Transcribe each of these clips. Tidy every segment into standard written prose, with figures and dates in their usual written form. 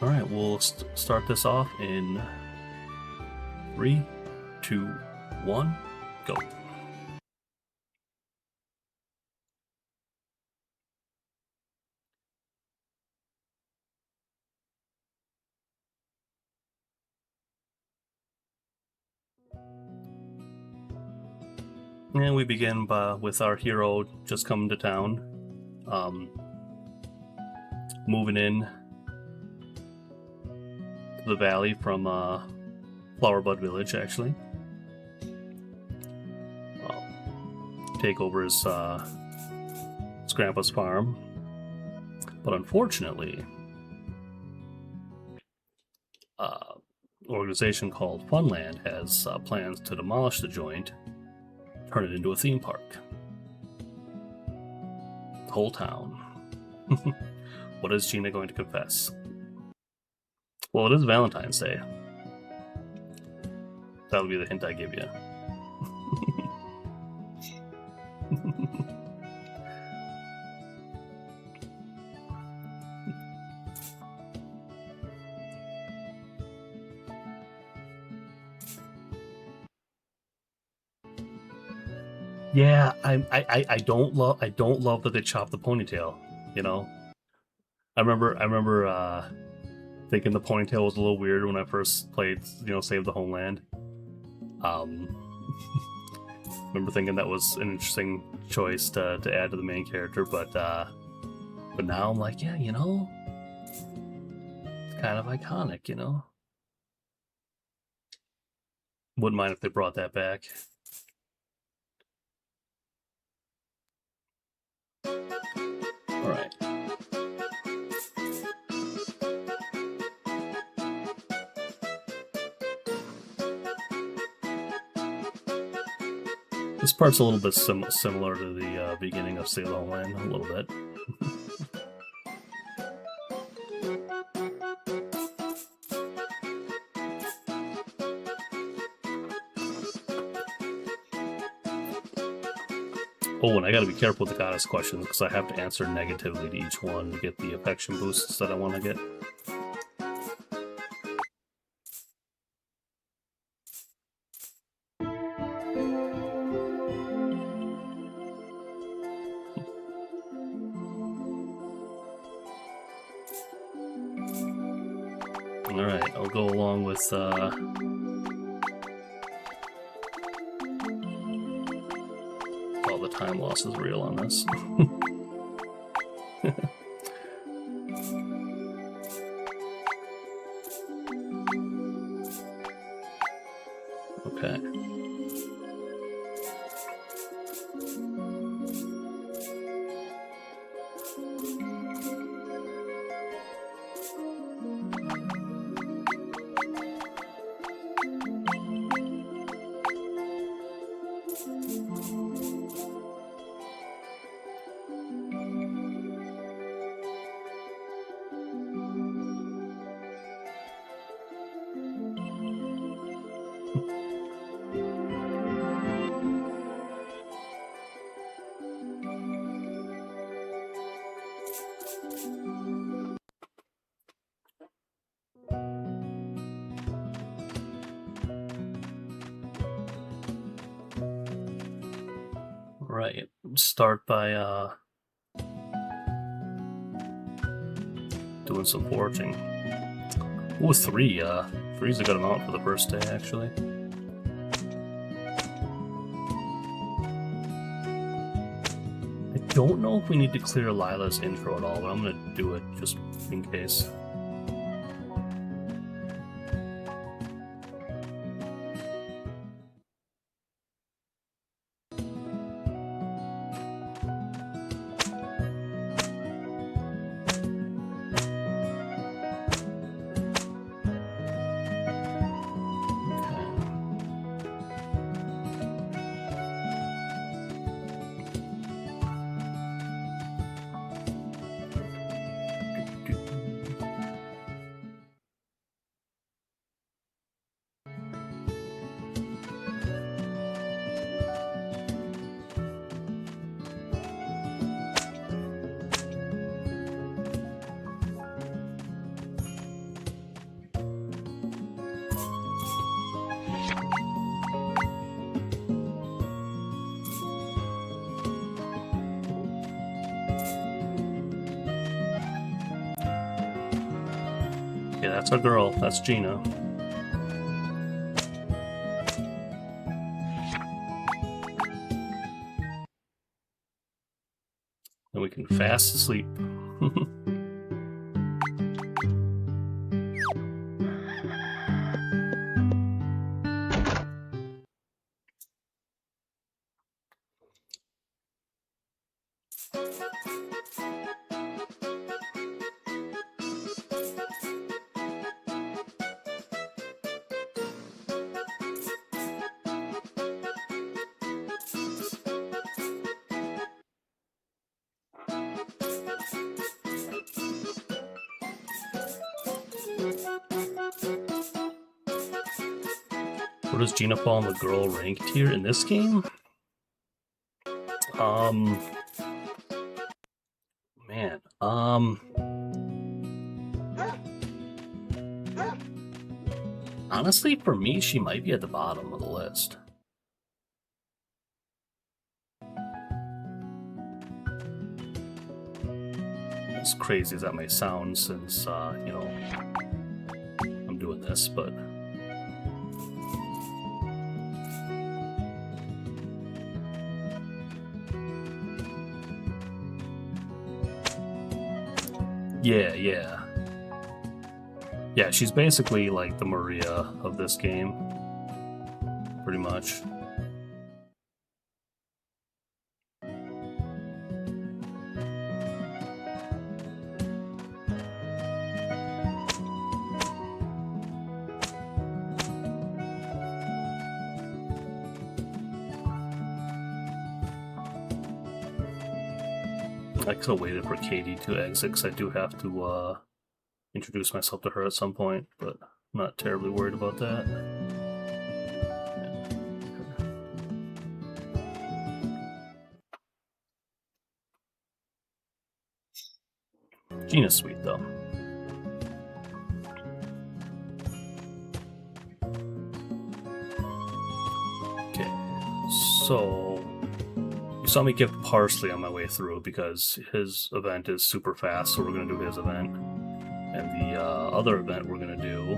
All right, we'll start this off in 3, 2, 1, go. And we begin with our hero just coming to town, moving in to the valley from Flowerbud Village, actually. Take over his grandpa's farm. But unfortunately, an organization called Funland has plans to demolish the joint, turn it into a theme park. The whole town. What is Gina going to confess? Well, it is Valentine's Day. That'll be the hint I give you. Yeah, I don't love that they chopped the ponytail. You know, I remember thinking the ponytail was a little weird when I first played, Save the Homeland. Remember thinking that was an interesting choice to add to the main character, but now I'm like, yeah, it's kind of iconic, Wouldn't mind if they brought that back. All right. This part's a little bit similar to the beginning of Save the Homeland, a little bit. Oh, and I gotta be careful with the goddess questions because I have to answer negatively to each one to get the affection boosts that I want to get. Alright, I'll go along with all the time loss is real on this. Okay. Right. Start by doing some foraging. Ooh, 3. 3's a good amount for the first day, actually. I don't know if we need to clear Lila's intro at all, but I'm gonna do it just in case. Okay, that's our girl. That's Gina. And we can fast sleep. Where does Gina fall in the girl rank tier in this game? Man, honestly, for me, she might be at the bottom of the list. As crazy as that may sound, since, you know, I'm doing this, but... Yeah. Yeah, she's basically like the Maria of this game. Pretty much. I could have waited for Katie to exit, because I do have to introduce myself to her at some point, but I'm not terribly worried about that. Gina's sweet, though. Okay, so... You saw me give Parsley on my way through because his event is super fast, so we're going to do his event. And the other event we're going to do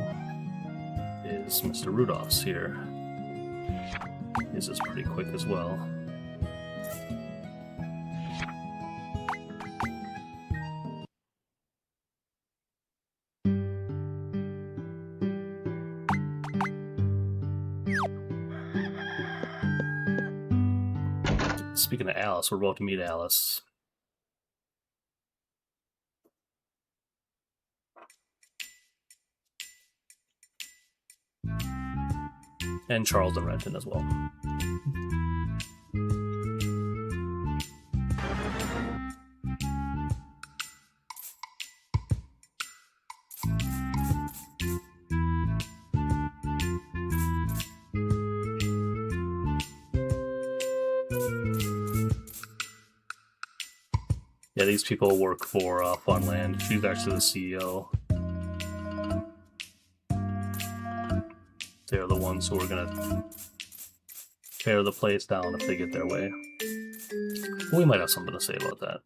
is Mr. Rudolph's here. His is pretty quick as well. Speaking of Alice, we're about to meet Alice. And Charles and Renton as well. Yeah, these people work for Funland. She's actually the CEO. They're the ones who are gonna tear the place down if they get their way. We might have something to say about that.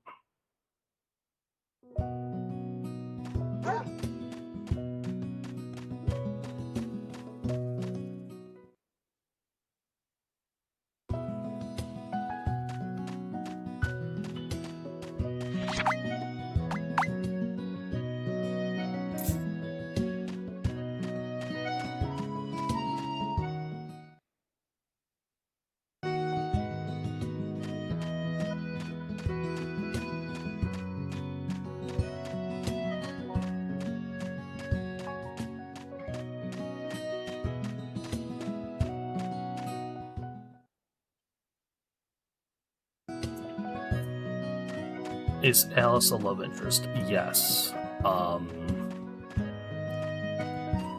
Is Alice a love interest? Yes.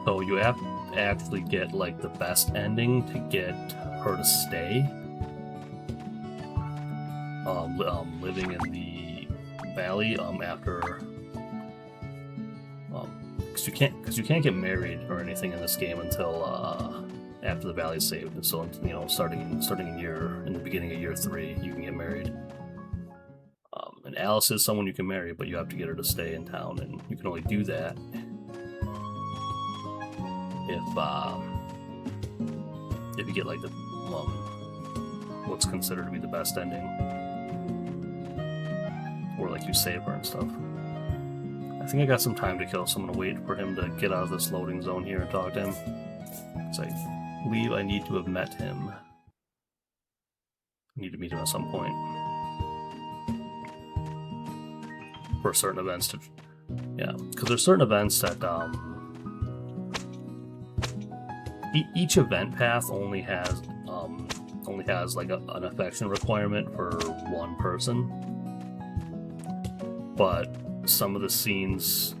So you have to actually get like the best ending to get her to stay. Living in the valley after, because you can't get married or anything in this game until after the valley's saved. And so, you know, starting in the beginning of year 3, you can get married. And Alice is someone you can marry, but you have to get her to stay in town, and you can only do that if you get like the what's considered to be the best ending, or like you save her and stuff. I think I got some time to kill, so I'm gonna wait for him to get out of this loading zone here and talk to him. So I believe I need to have met him. I need to meet him at some point for certain events to, yeah, because there's certain events that each event path only has like an affection requirement for one person, but some of the scenes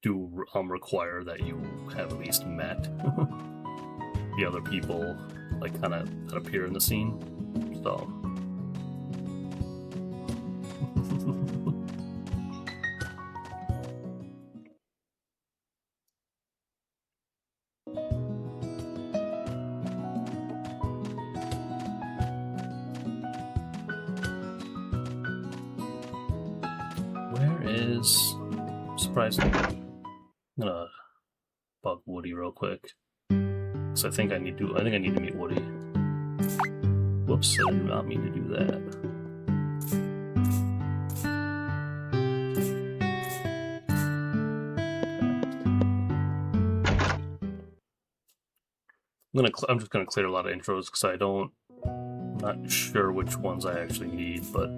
do require that you have at least met the other people, like kind of that appear in the scene. So where is surprisingly? I'm gonna bug Woody real quick, because I think I need to meet Woody. Whoops, I did not mean to do that. I'm just gonna clear a lot of intros because I'm not sure which ones I actually need, but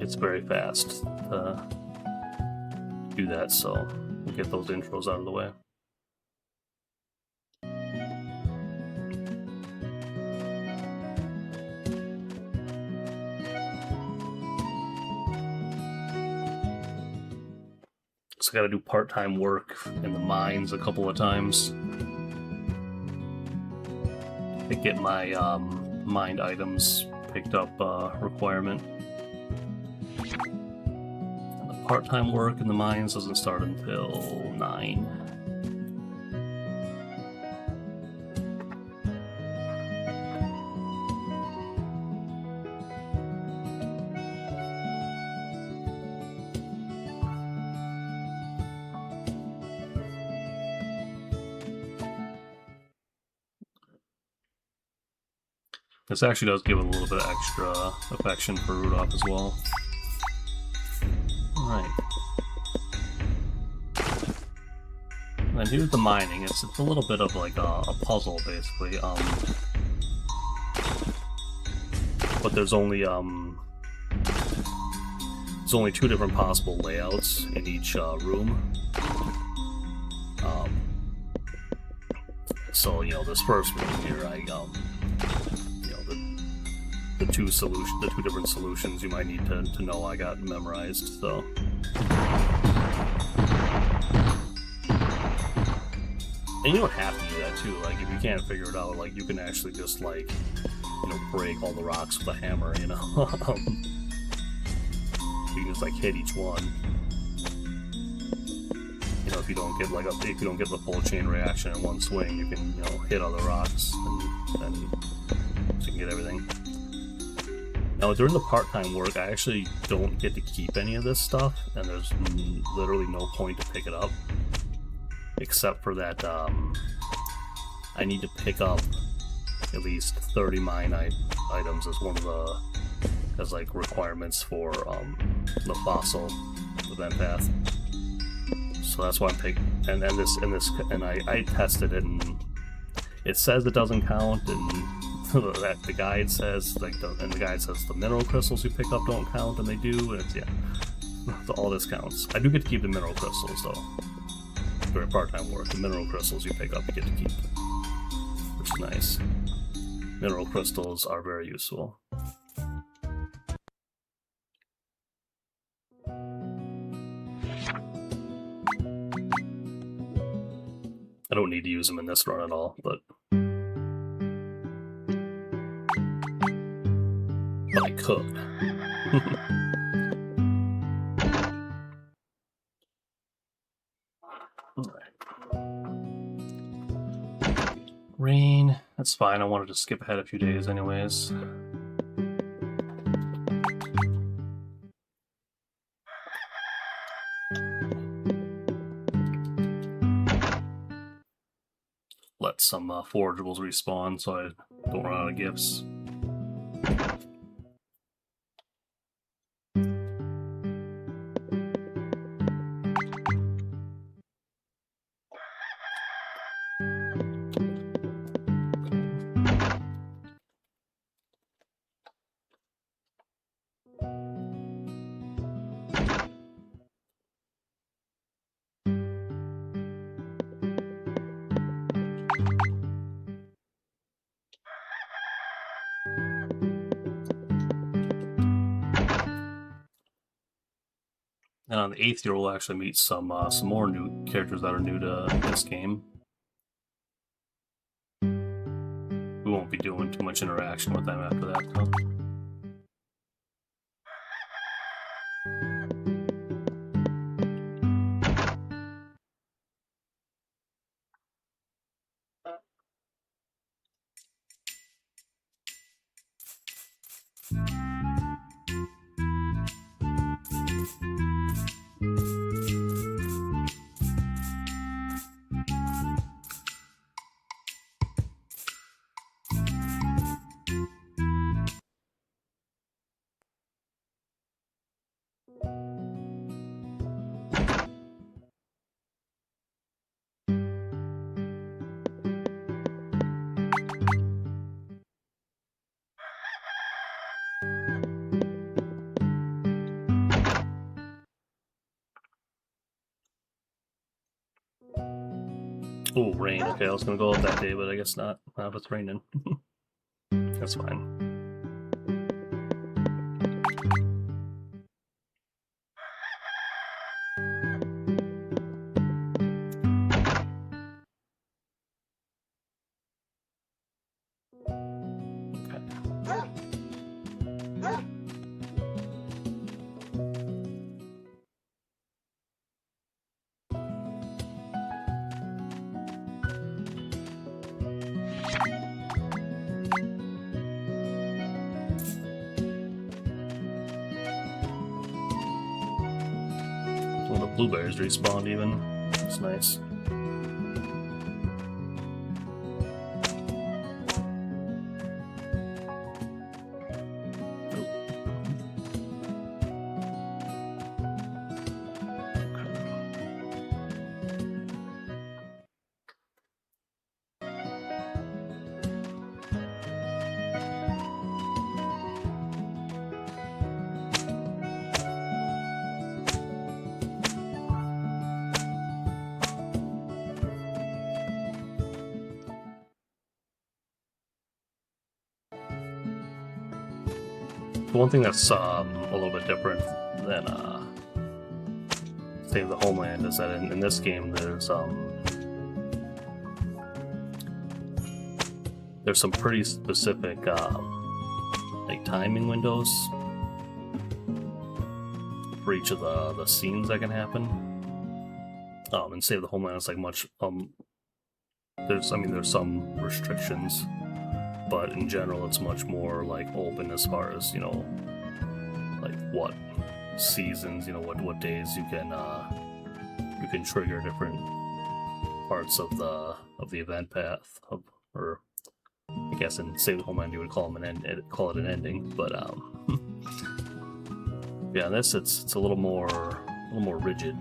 it's very fast to do that, so we'll get those intros out of the way. So I gotta do part-time work in the mines a couple of times to get my mined items picked up requirement. And the part-time work in the mines doesn't start until 9. This actually does give it a little bit of extra affection for Rudolph as well. Alright. And here's the mining. It's a little bit of like a puzzle, basically. But there's only 2 different possible layouts in each room. So, you know, this first room here, the two different solutions you might need to know I got memorized, so. And you don't have to do that too, like if you can't figure it out, like you can actually just like, you know, break all the rocks with a hammer, you know. You can just like hit each one. You know, if you don't get the full chain reaction in one swing, you can, you know, hit other rocks and so you can get everything. Now, during the part-time work, I actually don't get to keep any of this stuff, and there's literally no point to pick it up, except for that I need to pick up at least 30 mine items as one of the like requirements for the fossil event path. So that's why I'm picking, and I tested it, and it says it doesn't count, and that the guide says the guide says the mineral crystals you pick up don't count, and they do, and it's, yeah, so all this counts. I do get to keep the mineral crystals though during part-time work. The mineral crystals you pick up you get to keep, which is nice. Mineral crystals are very useful. I don't need to use them in this run at all, but I could. Rain, that's fine. I wanted to skip ahead a few days anyways. some forageables respawn, so I don't run out of gifts. And on the 8th year, we'll actually meet some more new characters that are new to this game. We won't be doing too much interaction with them after that, though. Oh, rain. Okay, I was gonna go out that day, but I guess not. Not if it's raining. That's fine. Well, the blueberries respawned even. That's nice. The one thing that's a little bit different than Save the Homeland is that in this game there's some pretty specific like timing windows for each of the scenes that can happen. And Save the Homeland is like much there's some restrictions, but in general it's much more like open as far as, you know, like what seasons, you know, what days you can trigger different parts of the event path or I guess in Save the Homeland you would call it an ending, but yeah, in this it's a little more rigid.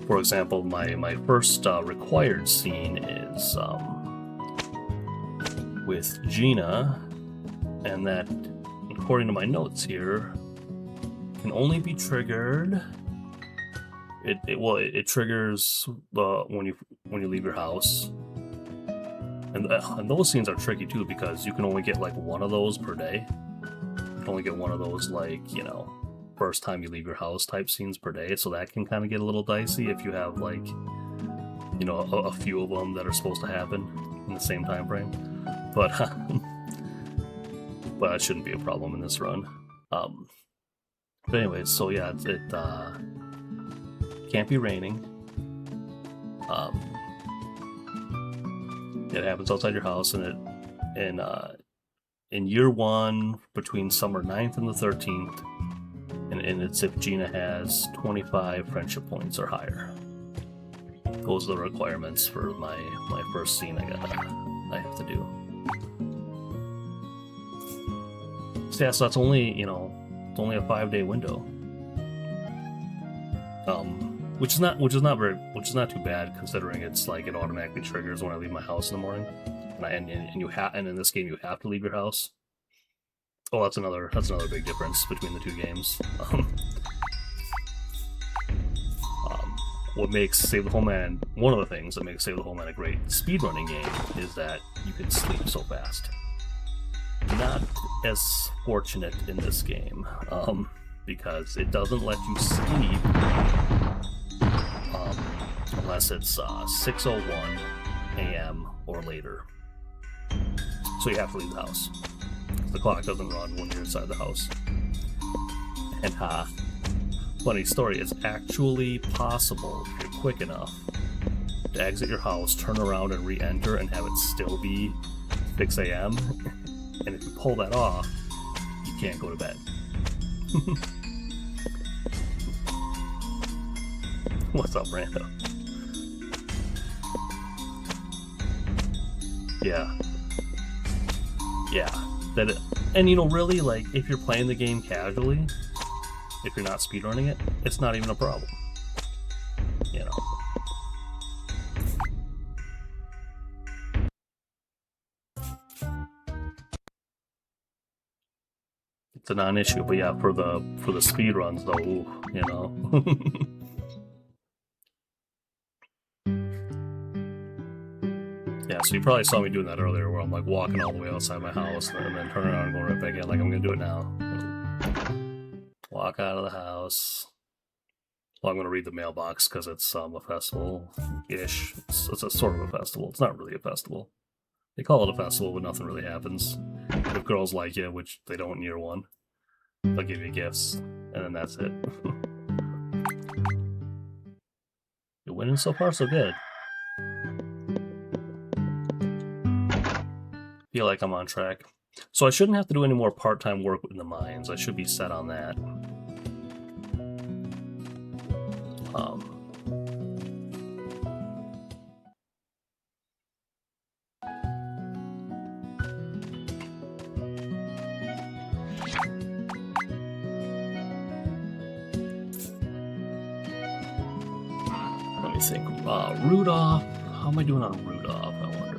For example, my first required scene is with Gina, and that, according to my notes here, can only be triggered. It triggers when you leave your house, and those scenes are tricky too because you can only get like one of those per day. You can only get one of those, like, you know, first time you leave your house type scenes per day, so that can kind of get a little dicey if you have, like, you know, a few of them that are supposed to happen in the same time frame. But but that shouldn't be a problem in this run. But anyways, so yeah, it can't be raining. It happens outside your house, and in year 1 between summer 9th and the 13th, and it's if Gina has 25 friendship points or higher. Those are the requirements for my first scene I have to do. So yeah, so that's only, you know, it's only a 5-day window. Which is not too bad, considering it's like it automatically triggers when I leave my house in the morning. And in this game you have to leave your house. Oh, that's another big difference between the two games. What makes Save the Homeland, one of the things that makes Save the Homeland a great speedrunning game is that you can sleep so fast. Not as fortunate in this game, because it doesn't let you sleep unless it's 6:01 a.m. or later. So you have to leave the house. The clock doesn't run when you're inside the house. And funny story, it's actually possible, if you're quick enough, to exit your house, turn around and re-enter and have it still be 6 a.m. And if you pull that off, you can't go to bed. What's up, Rando? Yeah. And you know, really, like, if you're playing the game casually, if you're not speedrunning it, it's not even a problem. You know. It's a non-issue, but yeah, for the speedruns though, you know. Yeah, so you probably saw me doing that earlier, where I'm like walking all the way outside my house and then turning around and going right back in. Like, I'm gonna do it now. Walk out of the house. Well, I'm gonna read the mailbox because it's a festival-ish. It's a sort of a festival. It's not really a festival. They call it a festival, but nothing really happens. If girls like you, which they don't in year 1, they'll give you gifts, and then that's it. You're winning so far, so good. Feel like I'm on track. So I shouldn't have to do any more part-time work in the mines. I should be set on that. Let me think. Rudolph. How am I doing on Rudolph, I wonder?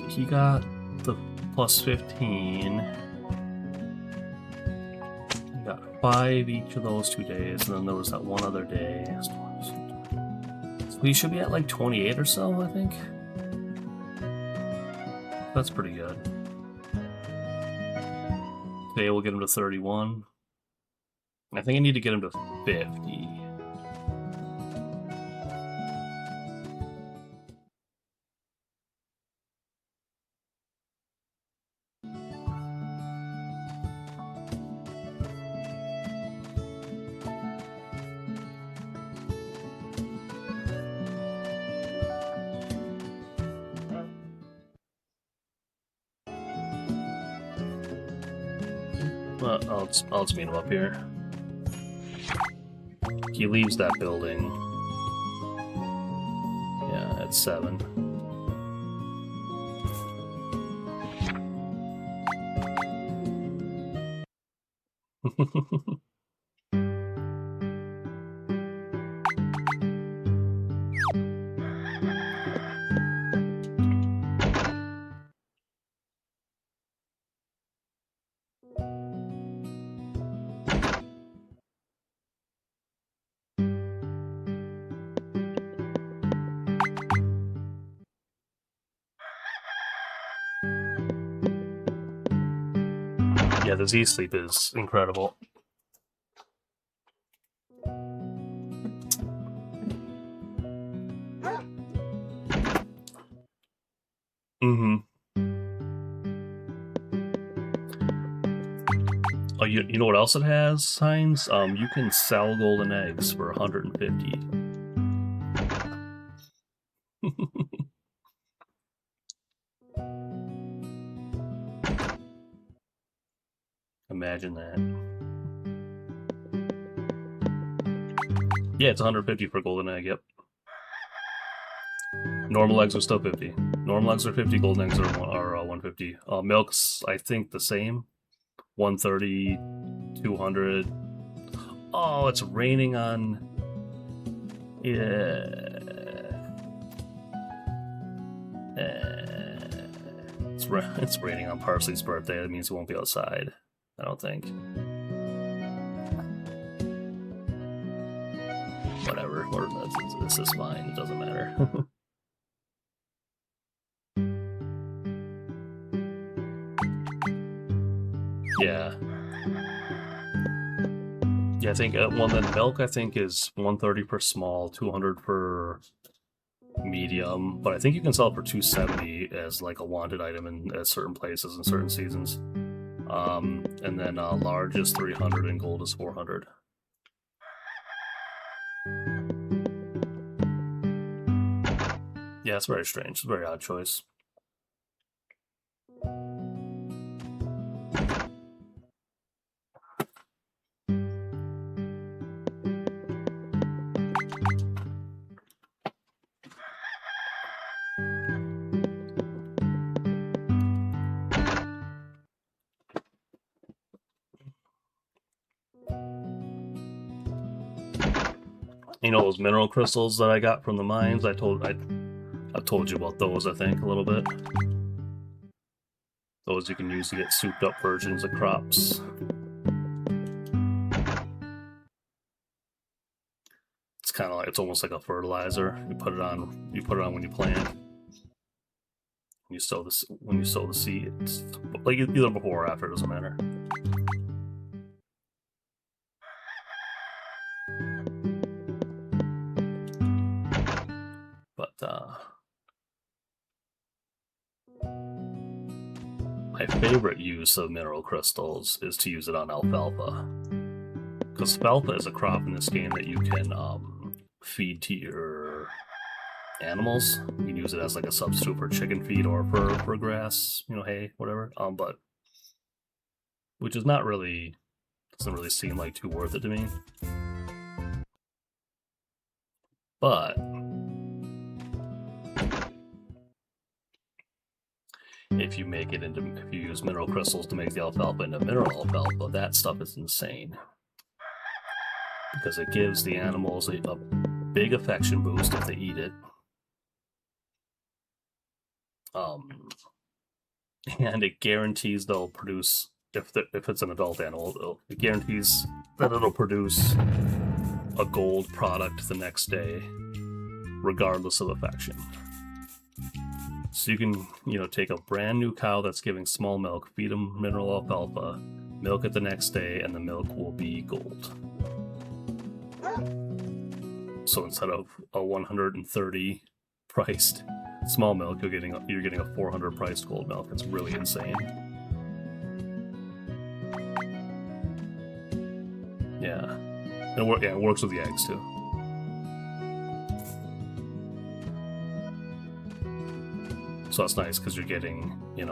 He got the plus 15. He got 5 each of those 2 days, and then there was that one other day. So he should be at like 28 or so, I think. That's pretty good. Today we'll get him to 31. I think I need to get him to 50. I'll just meet him up here. He leaves that building. Yeah, at 7. Yeah, the Z-Sleep is incredible. Mm-hmm. Oh, you know what else it has, Heinz? You can sell golden eggs for 150. Imagine that. Yeah, it's 150 for golden egg, yep. Normal eggs are still 50. Normal eggs are 50, golden eggs are 150. Milk's, I think, the same. 130, 200. Oh, it's raining on... Yeah. It's raining on Parsley's birthday. That means he won't be outside, I don't think. Whatever. This is fine. It doesn't matter. Yeah. Yeah, I think one then milk, I think, is 130 for small, 200 for medium, but I think you can sell it for 270 as like a wanted item in certain places in certain seasons. And then large is 300 and gold is 400. Yeah, it's very strange. It's a very odd choice. You know those mineral crystals that I got from the mines? I've told you about those, I think, a little bit. Those you can use to get souped up versions of crops. It's kind of like, it's almost like a fertilizer. You put it on when you plant. When you sow the seeds, like either before or after, it doesn't matter. But my favorite use of mineral crystals is to use it on alfalfa, because alfalfa is a crop in this game that you can feed to your animals. You can use it as like a substitute for chicken feed or for grass, hay, whatever. But which is not really, doesn't really seem like too worth it to me. But if you use mineral crystals to make the alfalfa into mineral alfalfa, that stuff is insane. Because it gives the animals a big affection boost if they eat it. And it guarantees they'll produce, if it's an adult animal, it guarantees that it'll produce a gold product the next day, regardless of affection. So you can, take a brand new cow that's giving small milk, feed them mineral alfalfa, milk it the next day, and the milk will be gold. So instead of a 130 priced small milk, you're getting a 400 priced gold milk. It's really insane. Yeah, it works with the eggs too. So that's nice because you're getting, you're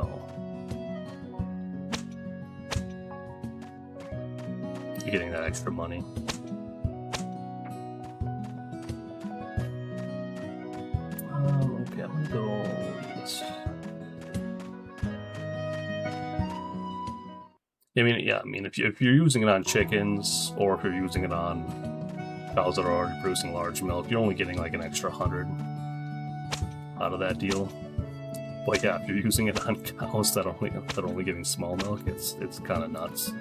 getting that extra money. Okay, I'm gonna go this. I mean, if you're using it on chickens, or if you're using it on cows that are already producing large milk, you're only getting like an extra 100 out of that deal. But yeah, if you're using it on cows that are only giving small milk, it's kind of nuts.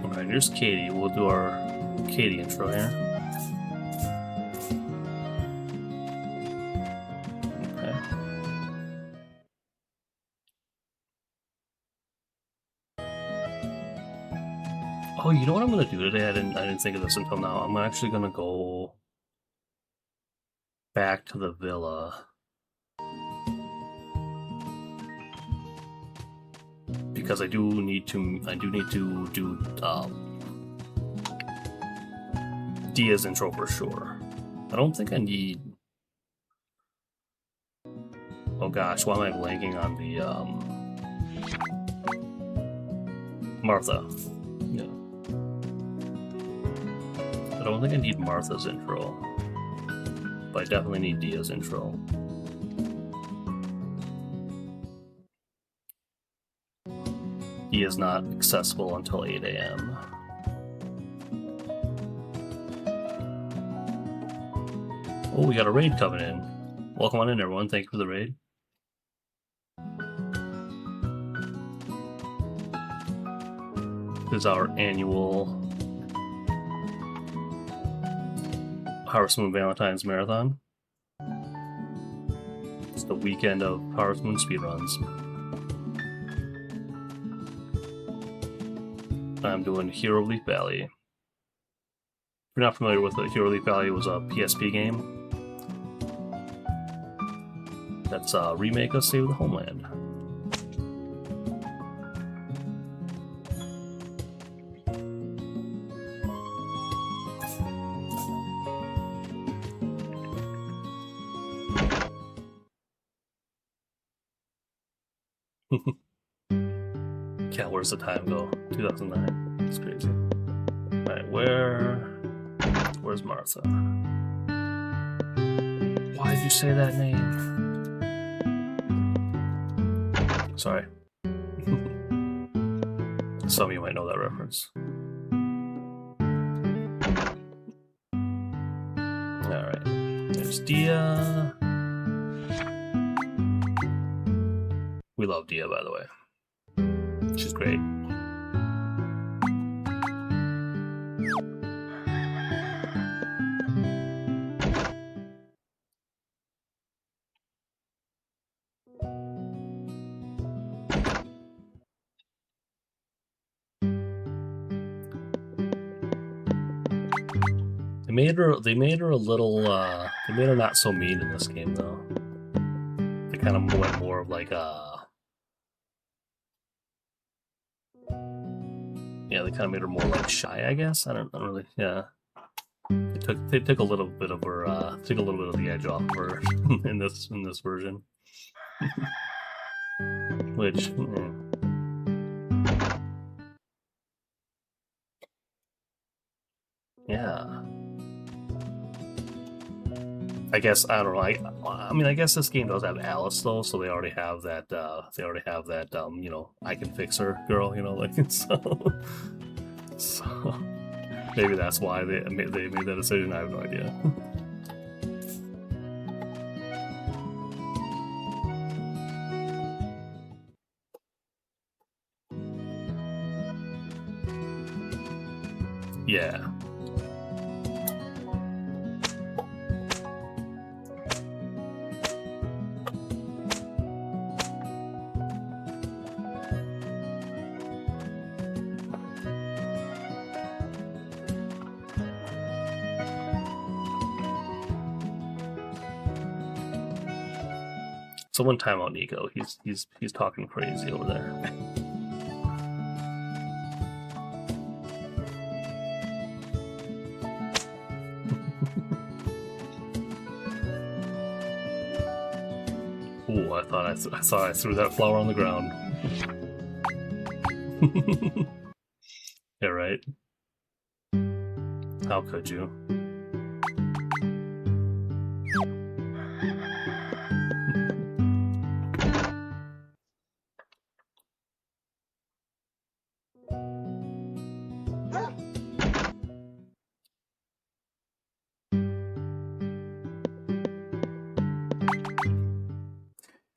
Alright, here's Katie. We'll do our Katie intro here. Okay. Oh, you know what I'm gonna do today? I didn't think of this until now. I'm actually gonna go back to the villa. Because I do need to do Dia's intro for sure. I don't think I need. Oh gosh, why am I blanking on the Martha? Yeah. I don't think I need Martha's intro, but I definitely need Dia's intro. Dia's not accessible until 8 a.m. Oh, we got a raid coming in. Welcome on in, everyone. Thank you for the raid. This is our annual Harvest Moon Valentine's Marathon. It's the weekend of Harvest Moon speedruns. I'm doing Hero Leaf Valley. If you're not familiar with it, Hero Leaf Valley was a PSP game. That's a remake of Save the Homeland. Yeah, where's the time go? 2009. It's crazy. Alright, where's Martha? Why did you say that name? Sorry. Some of you might know that reference. Alright, there's Dia. We love Dia, by the way. She's great. They made her a little they made her not so mean in this game though. They kind of went more of like yeah, they kind of made her more like shy, I guess. I don't really, yeah. They took a little bit of her took a little bit of the edge off of her in this version. Which yeah. I guess I don't know. I mean, I guess this game does have Alice though, so they already have that. You know, I can fix her girl. You know, like so maybe that's why they made that decision. I have no idea. Yeah. Someone time out Nico. He's talking crazy over there. Ooh, I thought I threw that flower on the ground. Yeah, right. How could you?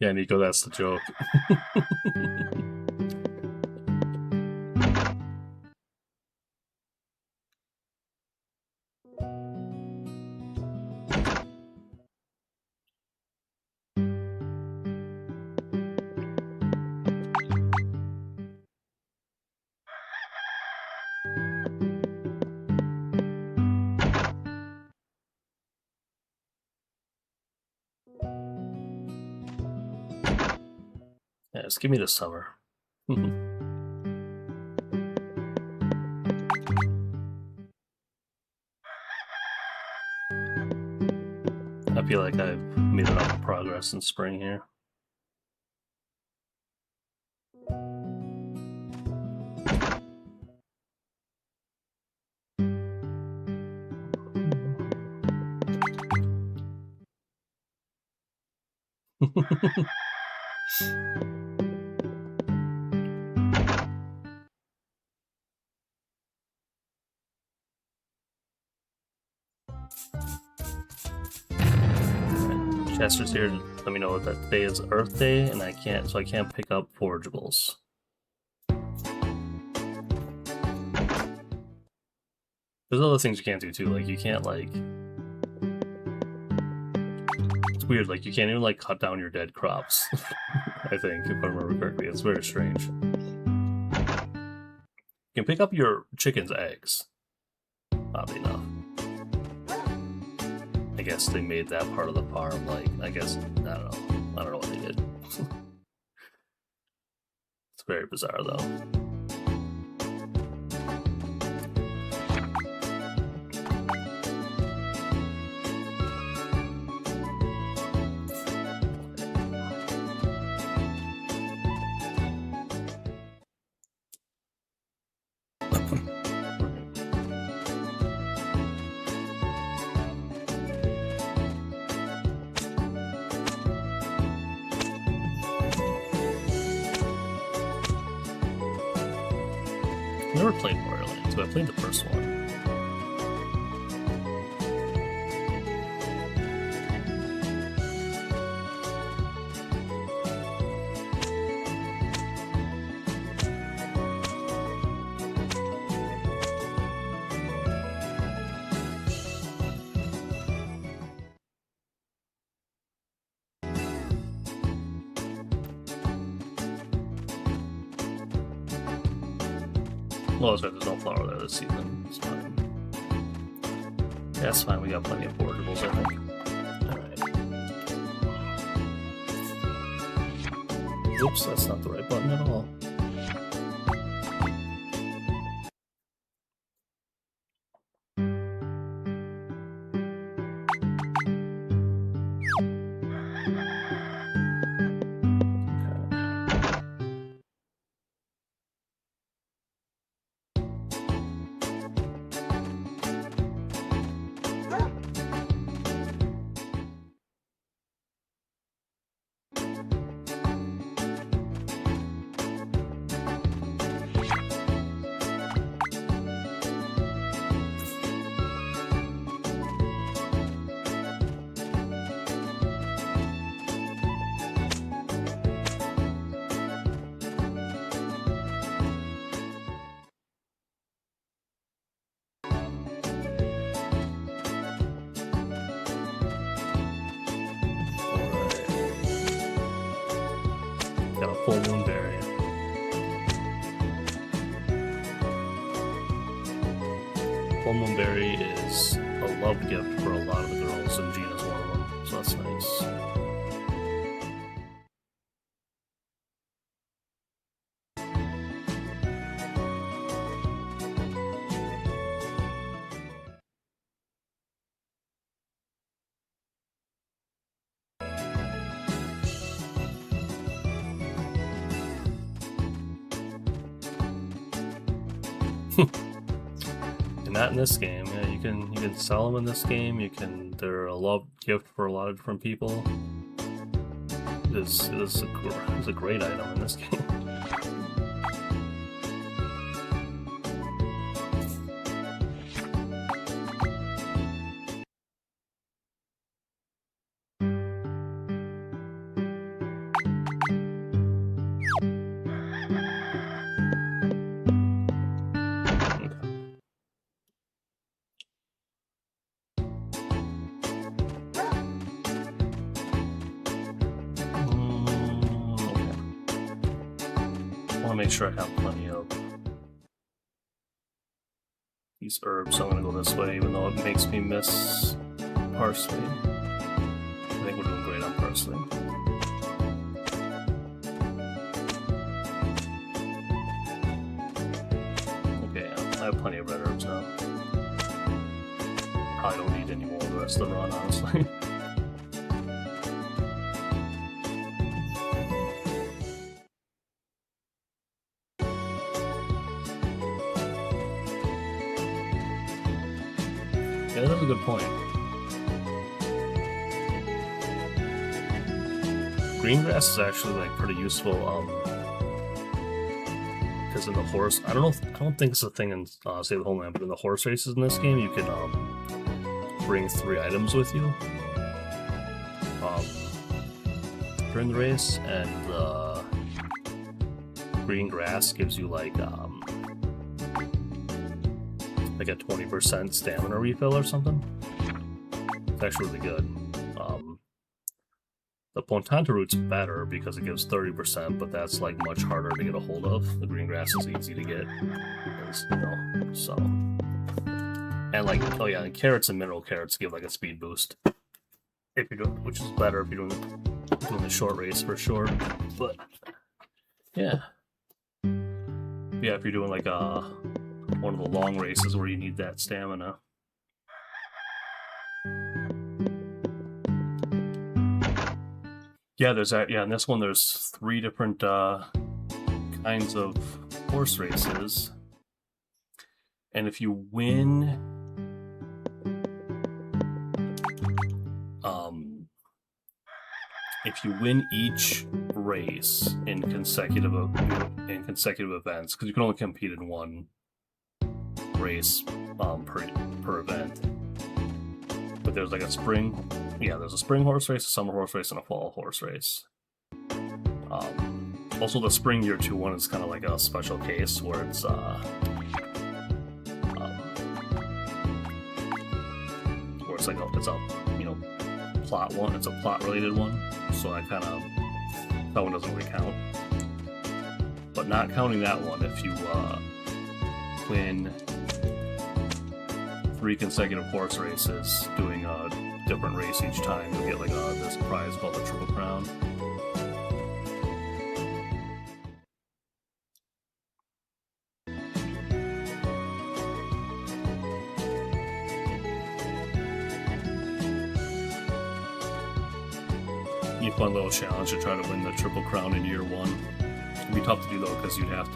Yeah, Nico, that's the joke. Just give me the summer. I feel like I've made enough progress in spring here. Chester's here to let me know that today is Earth Day, and I can't pick up forageables. There's other things you can't do too, like you can't like. It's weird, like you can't even like cut down your dead crops. I think, if I remember correctly, it's very strange. You can pick up your chicken's eggs. Oddly enough. I guess they made that part of the farm, like, I guess, I don't know what they did. It's very bizarre, though. I've never played Borderlands, but I played the first one. Well, that's right, there's no flower there this season. It's fine. Yeah, that's fine, we got plenty of forageables, I think. Alright. Oops, that's not the right button at all. Got a full moon berry. Full moon berry is a love gift for a lot of the girls, and Gina's one of them, so that's nice. And not in this game. Yeah, you can sell them in this game. They're a love gift for a lot of different people. It is a great item in this game. I want to make sure I have plenty of these herbs, so I'm going to go this way, even though it makes me miss parsley. I think we're doing great on parsley. have plenty of red herbs now. Probably don't need any more the rest of the run, honestly. Yeah, that's a good point. Green grass is actually like pretty useful. Because in the horse, I don't think it's a thing in Save the Homeland, but in the horse races in this game, you can bring 3 items with you during the race, and the green grass gives you like a 20% stamina refill or something. It's actually really good. The Pontanta route's better because it gives 30%, but that's like much harder to get a hold of. The green grass is easy to get, because, you know, so. And like, oh yeah, and carrots and mineral carrots give like a speed boost, if you're doing, which is better if you're doing the short race for sure. But yeah, if you're doing like one of the long races where you need that stamina. Yeah, there's that. Yeah, in this one, there's 3 different kinds of horse races, and if you win, each race in consecutive events, because you can only compete in one race per event. But there's like a spring. Yeah, there's a spring horse race, a summer horse race, and a fall horse race. Also, the spring year 2 one is kind of like a special case where it's like it's a plot one. It's a plot related one, so that one doesn't really count. But not counting that one, if you win 3 consecutive horse races, doing a different race each time, you'll get like this prize called the Triple Crown. You fun little challenge to try to win the Triple Crown in year 1. It'd be tough to do though, because you'd have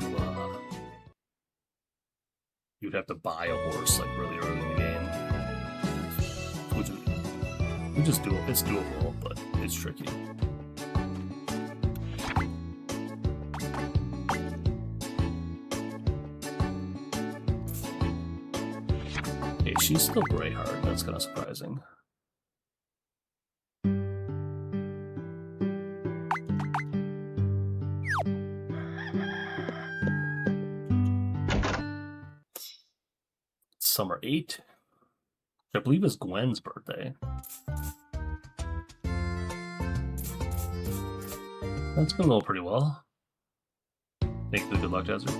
to buy a horse like really early in the game, which is doable. It's doable, but it's tricky. Hey, she's still Greyheart. That's kind of surprising. Summer 8, which I believe is Gwen's birthday. That's been going pretty well. Thank you for the good luck, Desert.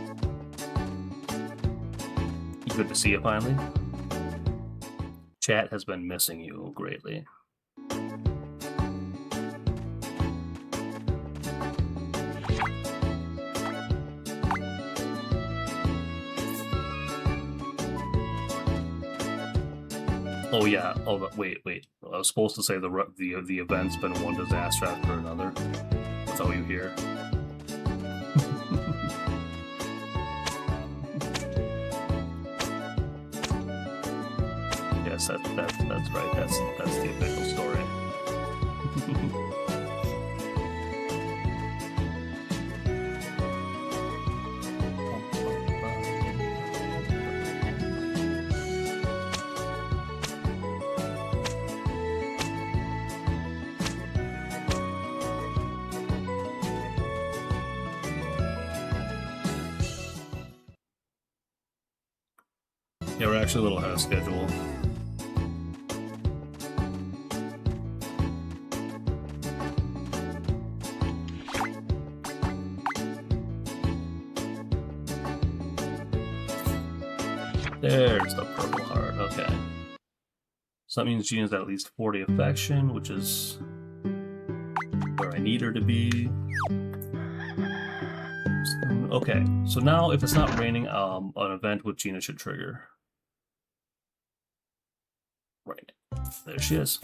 Good to see you finally. Chat has been missing you greatly. Oh yeah. Oh wait. I was supposed to say the event's been one disaster after another. That's all you hear. Yes, that's right. That's the official story. Yeah, we're actually a little ahead of schedule. There's the purple heart. Okay. So that means Gina's at least 40 affection, which is where I need her to be. Okay, so now if it's not raining, an event with Gina should trigger. Right. There she is.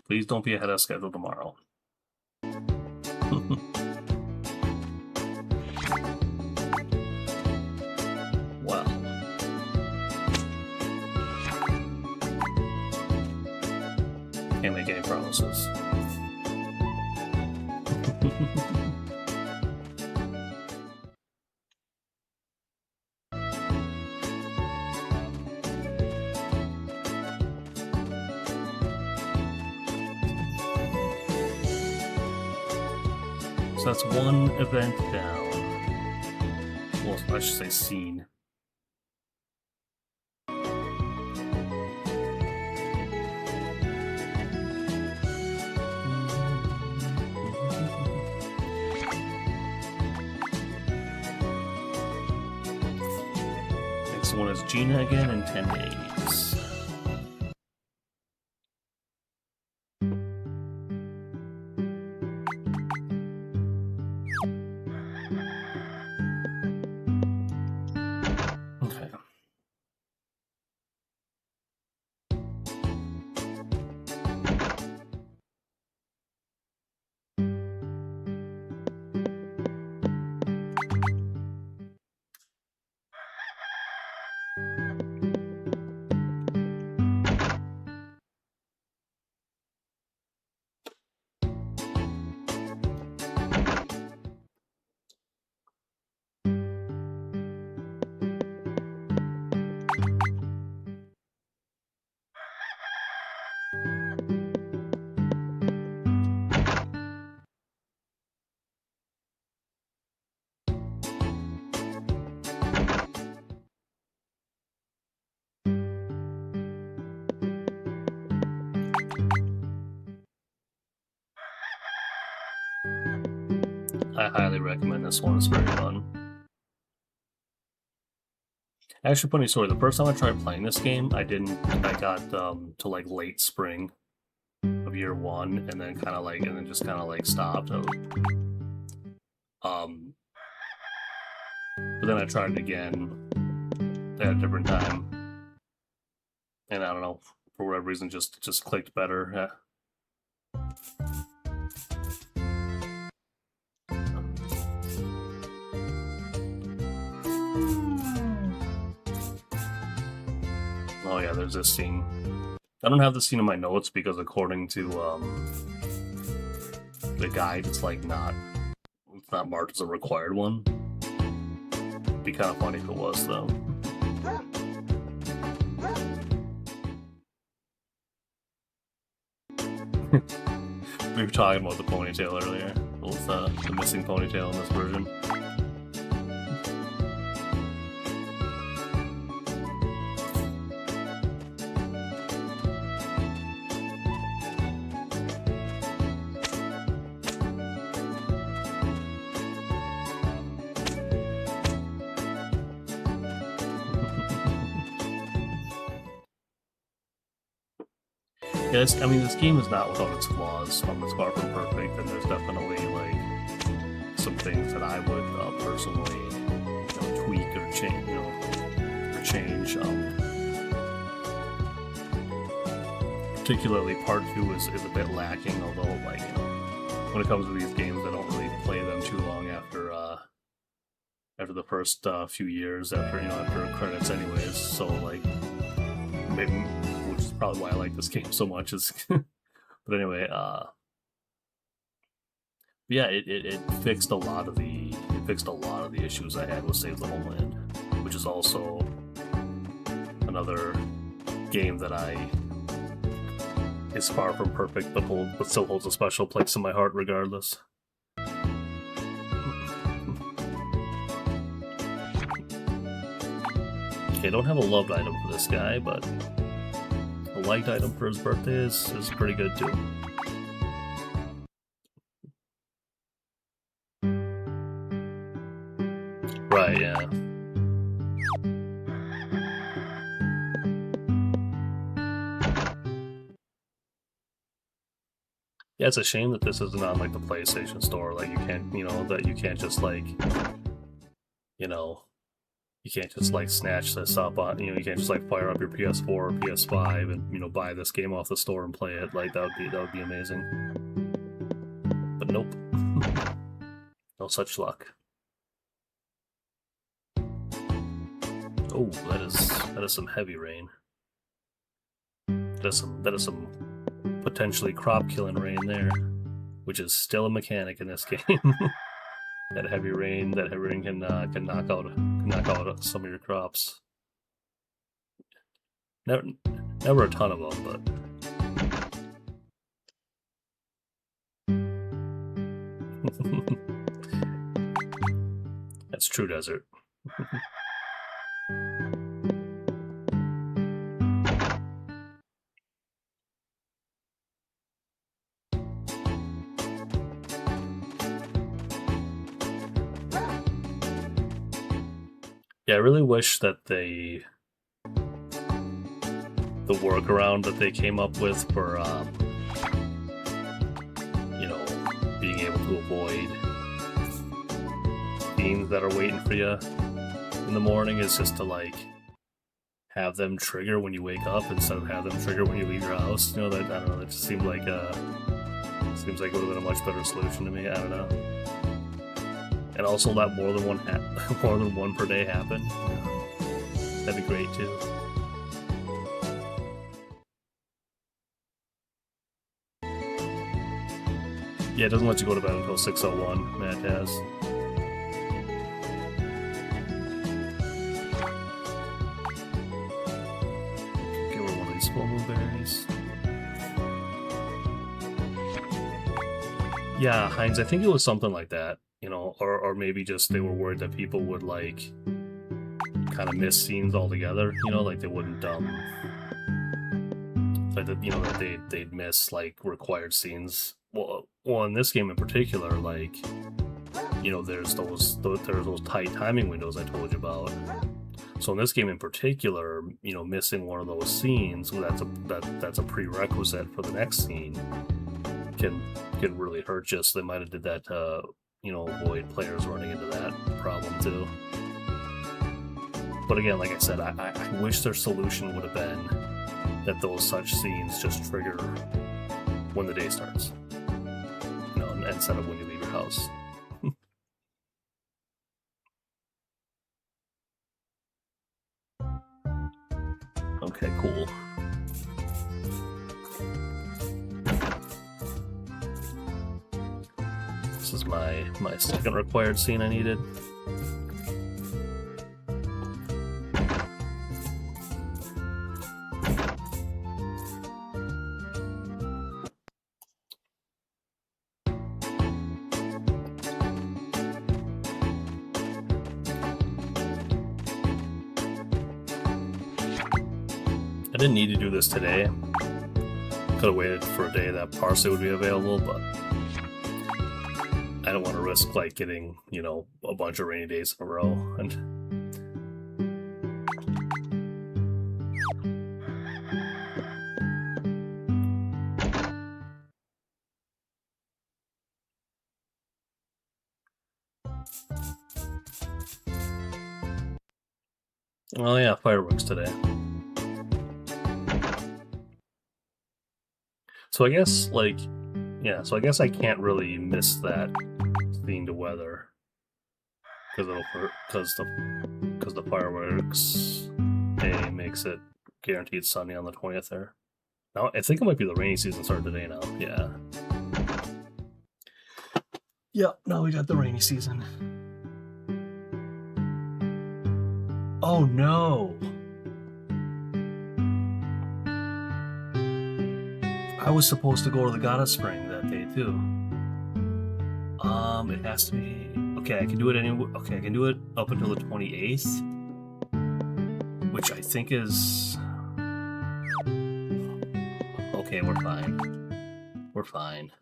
Please don't be ahead of schedule tomorrow. Well. Can't make any promises. So that's one event down. Well, I should say scene. Next one is Gina again in 10 days. I highly recommend this one. It's very fun. Actually, funny story. The first time I tried playing this game, I got to like late spring of year one, and then just kind of like stopped. But then I tried it again at a different time, and I don't know, for whatever reason, just clicked better. Yeah. Oh yeah, there's this scene. I don't have the scene in my notes because according to the guide, it's not marked as a required one. It'd be kind of funny if it was though. We were talking about the ponytail earlier. With the missing ponytail in this version. Yeah, this game is not without its flaws. It's far from perfect, and there's definitely some things that I would personally tweak or change. Particularly Part 2 is a bit lacking. Although when it comes to these games, I don't really play them too long after the first few years after credits, anyways. So maybe. Which is probably why I like this game so much. But anyway, yeah, it fixed a lot of the issues I had with Save the Homeland, which is also another game that is far from perfect, but still holds a special place in my heart regardless. Okay, I don't have a loved item for this guy, but a liked item for his birthday is pretty good too. Right, yeah. Yeah, it's a shame that this isn't on like the PlayStation Store. Like you can't, that you can't just like, you know, you can't just like snatch this up on, you can't just like fire up your PS4 or PS5 and buy this game off the store and play it. Like that would be amazing. But nope, no such luck. Oh, that is some heavy rain. That is some potentially crop killing rain there, which is still a mechanic in this game. That heavy rain can knock out some of your crops. Never a ton of them, but that's true desert. Yeah, I really wish that the workaround that they came up with for being able to avoid fiends that are waiting for you in the morning is just to like have them trigger when you wake up instead of have them trigger when you leave your house. That I don't know. That just seemed like it would have been a much better solution to me. I don't know. And also let more than one per day happen. That'd be great too. Yeah, it doesn't let you go to bed until 6:01. Matt has. Give her one of these full moon berries. Yeah, Heinz, I think it was something like that. Or maybe just they were worried that people would like kind of miss scenes altogether. Like they wouldn't like that. That they'd miss like required scenes. Well, in this game in particular, like there's those tight timing windows I told you about. So in this game in particular, missing one of those scenes, that's a prerequisite for the next scene, can really hurt. Just they might have did that to avoid players running into that problem too. But again, like I said, I wish their solution would have been that those such scenes just trigger when the day starts, instead of when you leave your house. Okay, cool. This is my second required scene I needed. I didn't need to do this today. Could have waited for a day that parsley would be available, but I don't want to risk like getting, a bunch of rainy days in a row. And oh yeah, fireworks today. So I guess so I guess I can't really miss that scene to weather because the fireworks day makes it guaranteed sunny on the 20th there. Now I think it might be the rainy season starting today now. Yeah. Yep, now we got the rainy season. Oh no! I was supposed to go to the Goddess Spring that day too. It has to be okay. I can do it anyway. Okay, I can do it up until the 28th, which I think is okay. We're fine. We're fine.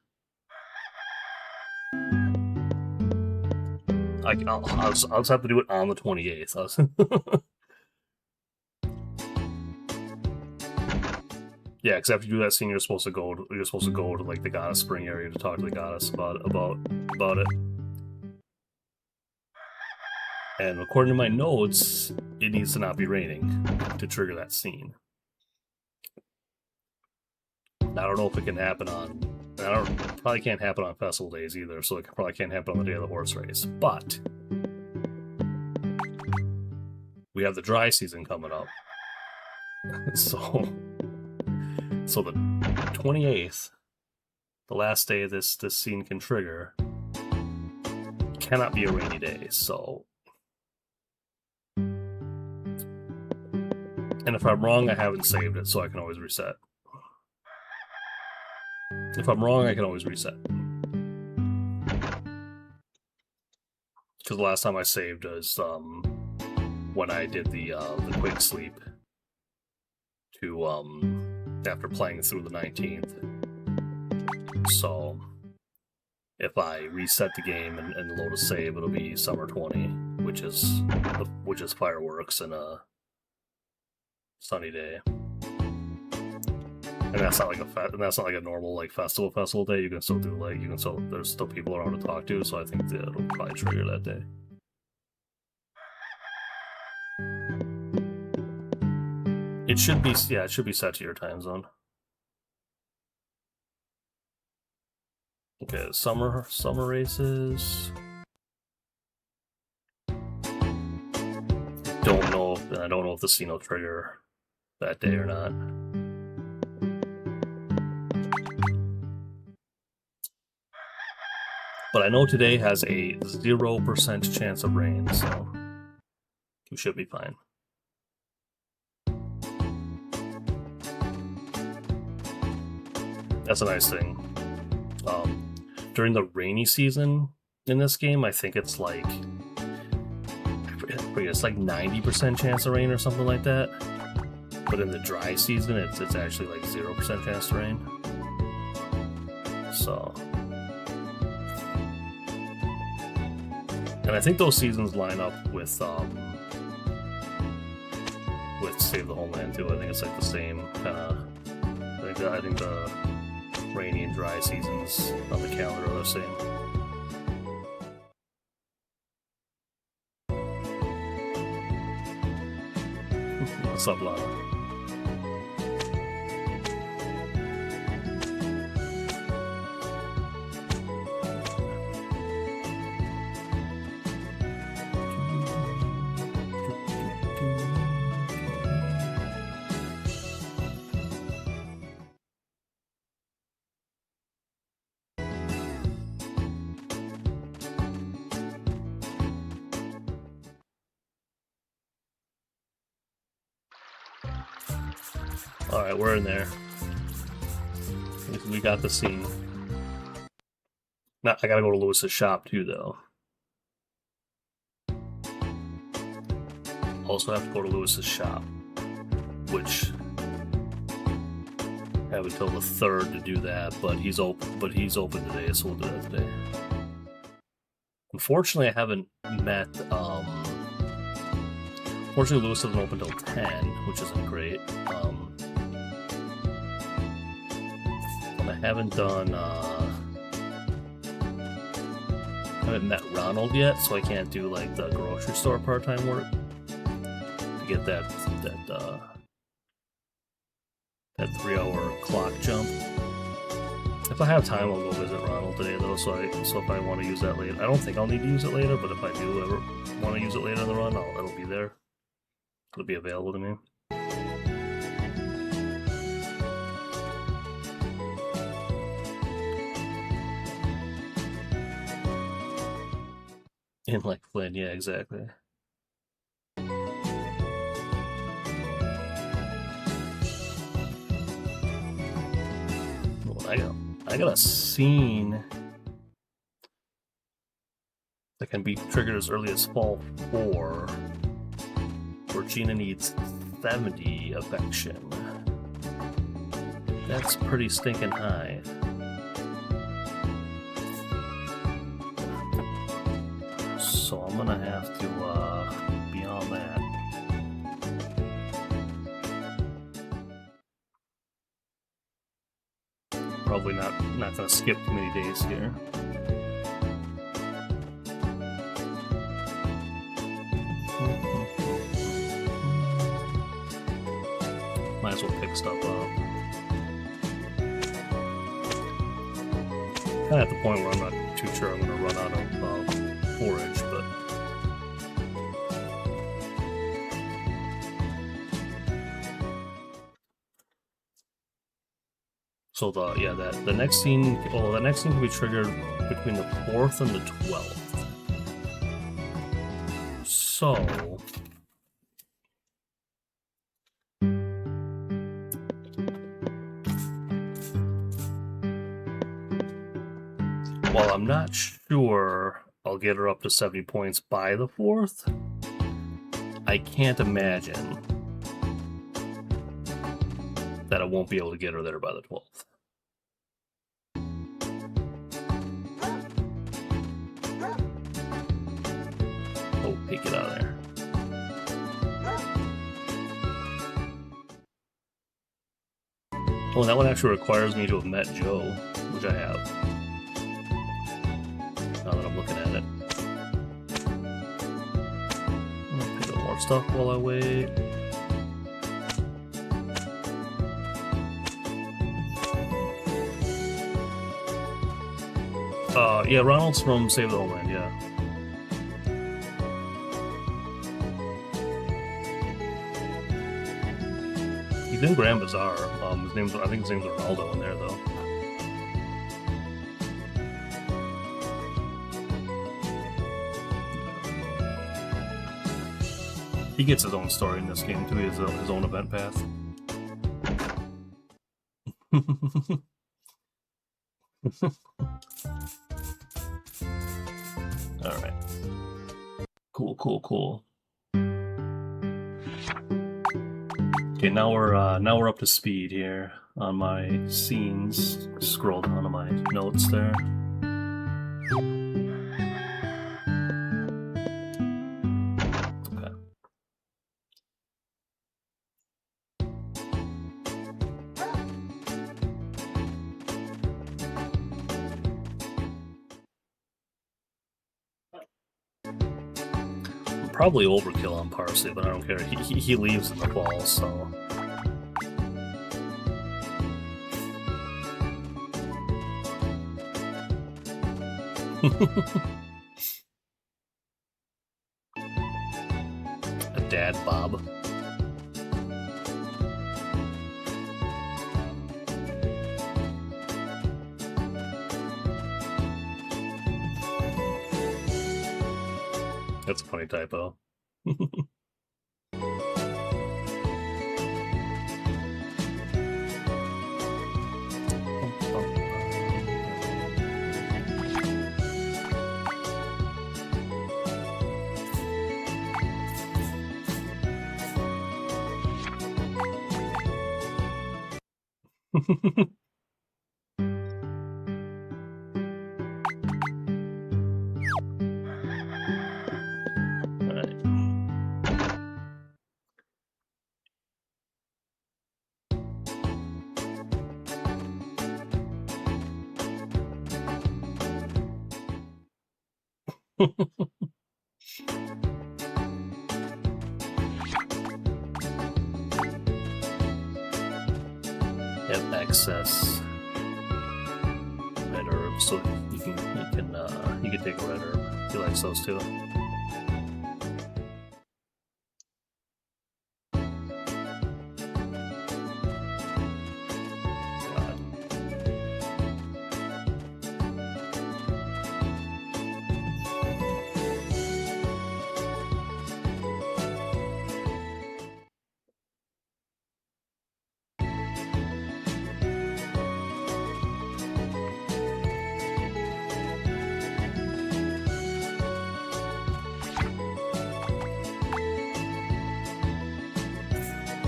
I'll just have to do it on the 28th. Yeah, because after you do that scene, you're supposed to go to like the Goddess Spring area to talk to the Goddess about it. And according to my notes, it needs to not be raining to trigger that scene. I don't know if it can happen on. Probably can't happen on festival days either, so it probably can't happen on the day of the horse race. But we have the dry season coming up, so the 28th, the last day this scene can trigger, cannot be a rainy day. So, and if I'm wrong, I haven't saved it, so I can always reset. If I'm wrong, I can always reset. Because the last time I saved was when I did the quick sleep to after playing through the 19th. So if I reset the game and load a save, it'll be Summer 20, which is fireworks and a sunny day. And that's not like a normal like festival day. You can still do there's still people around to talk to, so I think that it'll probably trigger that day. It should be set to your time zone. Okay, summer races. I don't know if the scene will trigger that day or not. But I know today has a 0% chance of rain, so you should be fine. That's a nice thing. During the rainy season in this game, I think it's like it's like 90% chance of rain or something like that. But in the dry season, it's actually like 0% chance of rain. So, and I think those seasons line up with Save the Homeland too. I think it's like the same kind of. I think the rainy and dry seasons on the calendar are the same. What's up, Lana? Alright, we're in there. We got the scene. Now, I gotta go to Lewis's shop too, though. Also have to go to Lewis's shop, which I have until the 3rd to do that, but he's open today, so we'll do that today. Unfortunately, I haven't met, unfortunately, Lewis doesn't open until 10, which isn't great. I haven't met Ronald yet, so I can't do like the grocery store part-time work to get that 3-hour clock jump. If I have time, I'll go visit Ronald today though. So if I want to use that later, I don't think I'll need to use it later. But if I do ever want to use it later in the run, it'll be there. It'll be available to me. In like Flynn, yeah, exactly. Well, I got a scene that can be triggered as early as fall 4, where Gina needs 70 affection. That's pretty stinking high. So gonna have to be on that. Probably not gonna skip too many days here. Might as well pick stuff up. Kind of at the point where I'm not too sure I'm gonna run out of forage, but so the next scene, well, the next scene can be triggered between the 4th and the 12th. So while I'm not sure I'll get her up to 70 points by the 4th, I can't imagine that I won't be able to get her there by the 12th. Oh, hey, get out of there. Oh, that one actually requires me to have met Joe, which I have. Now that I'm looking at it. I'll pick up more stuff while I wait. Yeah, Ronald's from Save the Homeland, yeah. He's in Grand Bazaar. I think his name's Ronaldo in there, though. He gets his own story in this game, too. He has his own event path. Alright. Cool. Okay, now we're up to speed here on my scenes. Scroll down to my notes there. Probably overkill on Parsley, but I don't care. He leaves in the fall, so. A dad bob. That's a funny typo. Have excess red herbs, so you can take a red herb. He likes those too.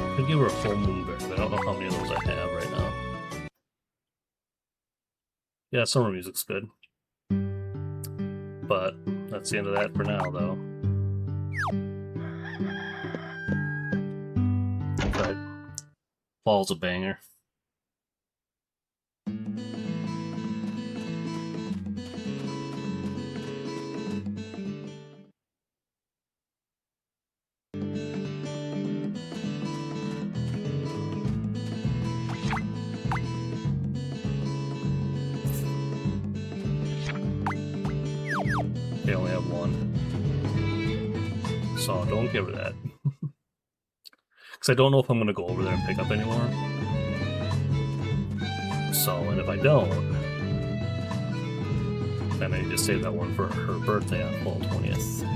I could give her a full moonberry, but I don't know how many of those I have right now. Yeah, summer music's good. But that's the end of that for now, though. But fall's a banger. They only have one. So don't give her that. Because I don't know if I'm going to go over there and pick up anymore. So, and if I don't, then I just save that one for her birthday on fall 20th.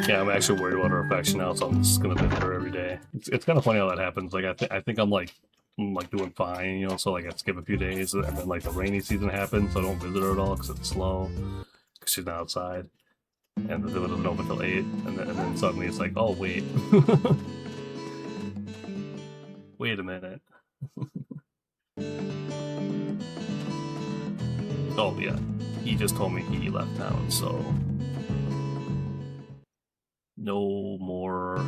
Yeah, I'm actually worried about her affection now, so I'm just gonna visit her every day. It's kind of funny how that happens. Like I think I'm like doing fine, you know. So like I skip a few days, and then like the rainy season happens, so I don't visit her at all because it's slow, because she's not outside, and the villa doesn't open until 8, and then suddenly it's like, oh wait, wait a minute. Oh yeah, he just told me he left town, so. No more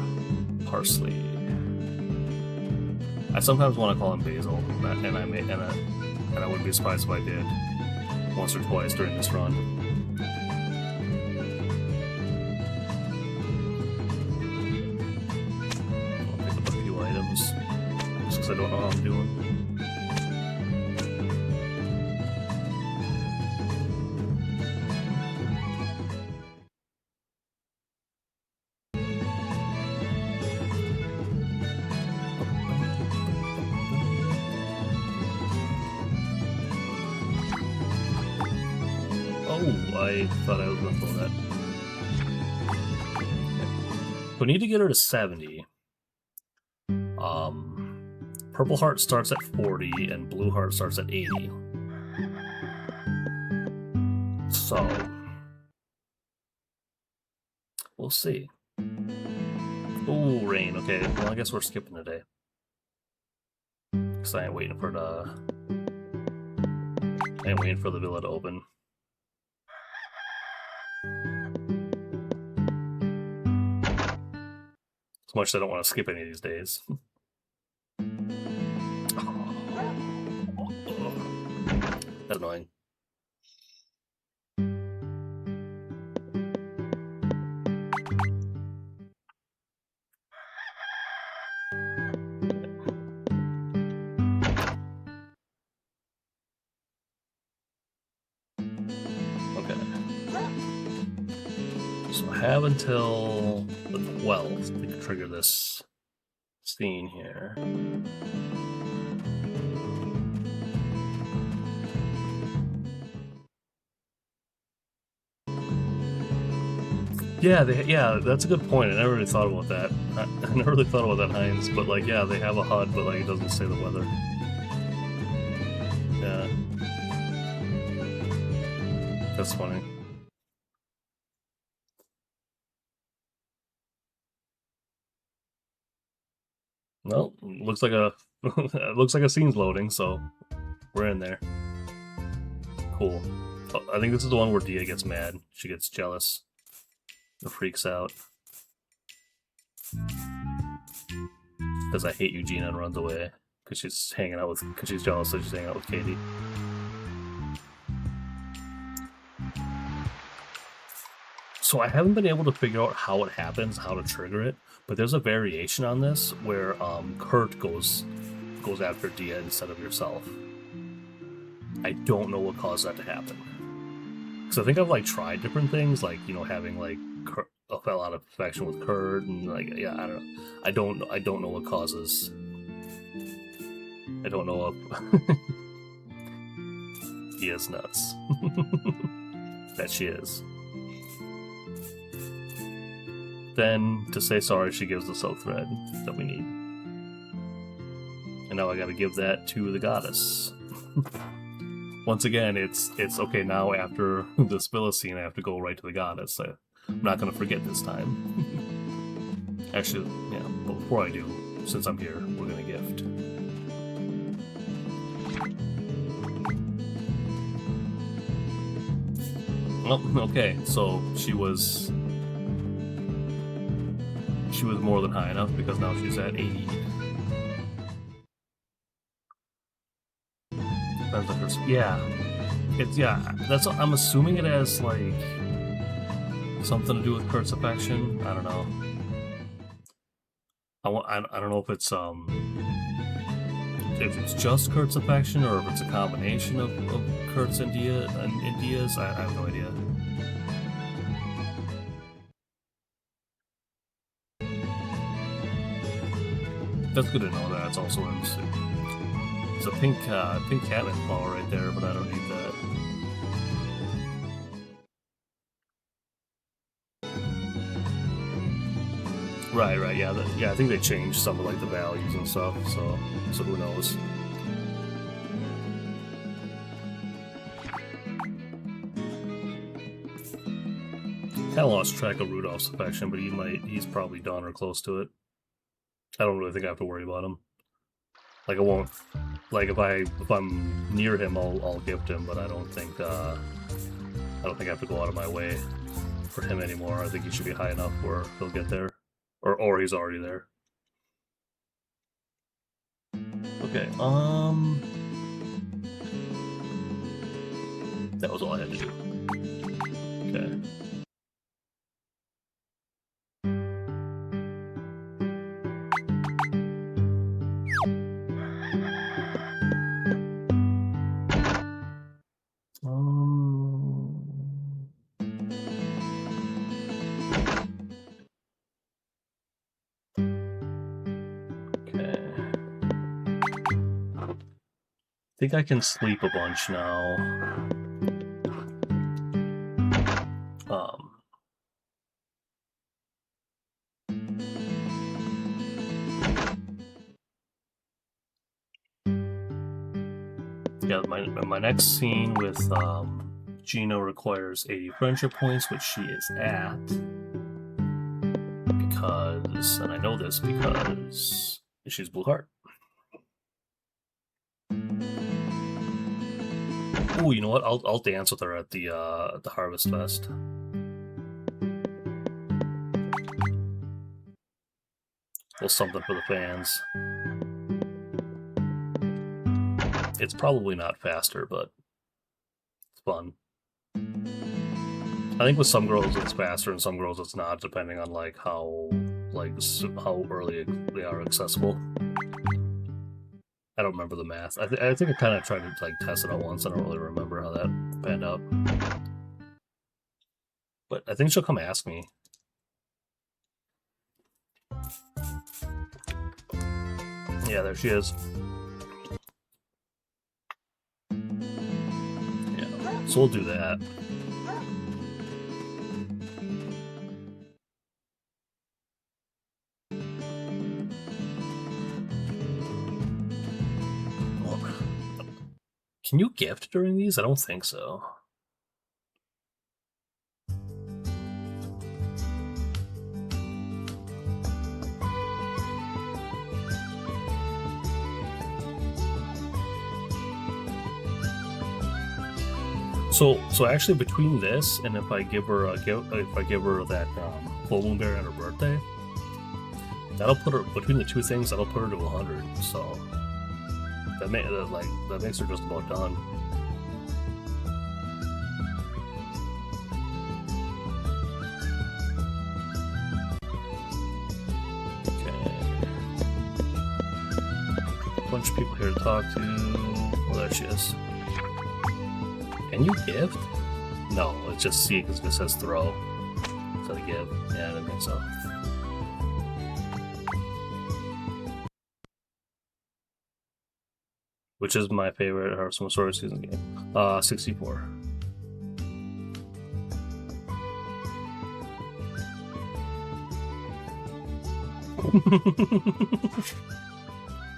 parsley. I sometimes want to call him basil, and I wouldn't be surprised if I did once or twice during this run. I'll pick up a few items just because I don't know how I'm doing. I thought I was going to throw that. Okay. We need to get her to 70. Purple heart starts at 40, and blue heart starts at 80. So, we'll see. Ooh, rain. Okay, well, I guess we're skipping today. Because I ain't waiting for the villa to open. As much as I don't want to skip any of these days. That's annoying. Okay. So I have until the 12th to trigger this scene here. Yeah, that's a good point. I never really thought about that. I never really thought about that, Heinz. But like, yeah, they have a HUD, but like, it doesn't say the weather. Yeah, that's funny. Well, looks like a looks like a scene's loading, so we're in there. Cool. Oh, I think this is the one where Dia gets mad. She gets jealous. Or freaks out. Because I hate you, Gina, and runs away. Because she's jealous that she's hanging out with Katie. So I haven't been able to figure out how it happens, how to trigger it, but there's a variation on this where Kurt goes after Dia instead of yourself. I don't know what caused that to happen. Because I think I've like tried different things, like, you know, having like a fell out of affection with Kurt, and like, yeah, I don't know. I don't know what causes. I don't know what. He is nuts. that she is. Then, to say sorry, she gives the silk thread that we need. And now I gotta give that to the goddess. Once again, it's okay, now after this villa scene, I have to go right to the goddess. I'm not gonna forget this time. Actually, yeah, but before I do, since I'm here, we're gonna gift. Oh, okay, so she was more than high enough because now she's at 80. Depends on her. Yeah, that's. I'm assuming it has like something to do with Kurt's affection. I don't know. I don't know if it's just Kurt's affection or if it's a combination of Kurt's and Dia's. I have no idea. That's good to know that it's also in. It's a pink catnip ball right there, but I don't need that. Right, yeah, I think they changed some of like the values and stuff, so who knows. Kinda lost track of Rudolph's affection, but he's probably done or close to it. I don't really think I have to worry about him. Like, I won't, like, if I'm near him, I'll gift him, but I don't think I have to go out of my way for him anymore. I think he should be high enough where he'll get there. Or he's already there. Okay, that was all I had to do. Okay. I think I can sleep a bunch now. Yeah, my next scene with Gina requires 80 friendship points, which she is at. Because, and I know this because she's Blue Heart. Oh, you know what? I'll dance with her at the Harvest Fest. A little something for the fans. It's probably not faster, but it's fun. I think with some girls it's faster and some girls it's not, depending on like how early they are accessible. I don't remember the math. I think I kind of tried to like test it out once. I don't really remember how that panned out. But I think she'll come ask me. Yeah, there she is. Yeah, so we'll do that. Can you gift during these? I don't think so. So actually, between this and if I give her that full moon berry on her birthday, that'll put her between the two things. That'll put her to 100. So that makes her just about done. Okay, a bunch of people here to talk to. Well, there she is. Can you gift? No, it's just C because it says throw. So to give. Yeah, I didn't think so. Which is my favorite Hearthstone Sword season game. 64.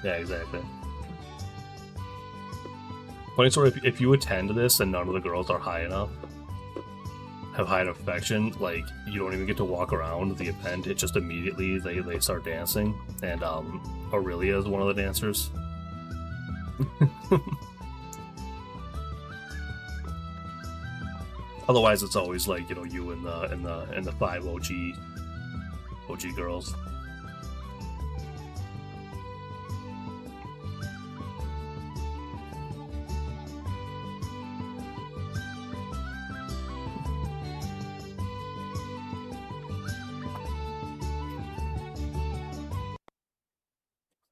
Yeah, exactly. Funny story, if you attend this and none of the girls are high enough, have high enough affection, like, you don't even get to walk around the event, it just immediately, they start dancing, and, Aurelia is one of the dancers. Otherwise, it's always like, you know, you and the 5 OG girls.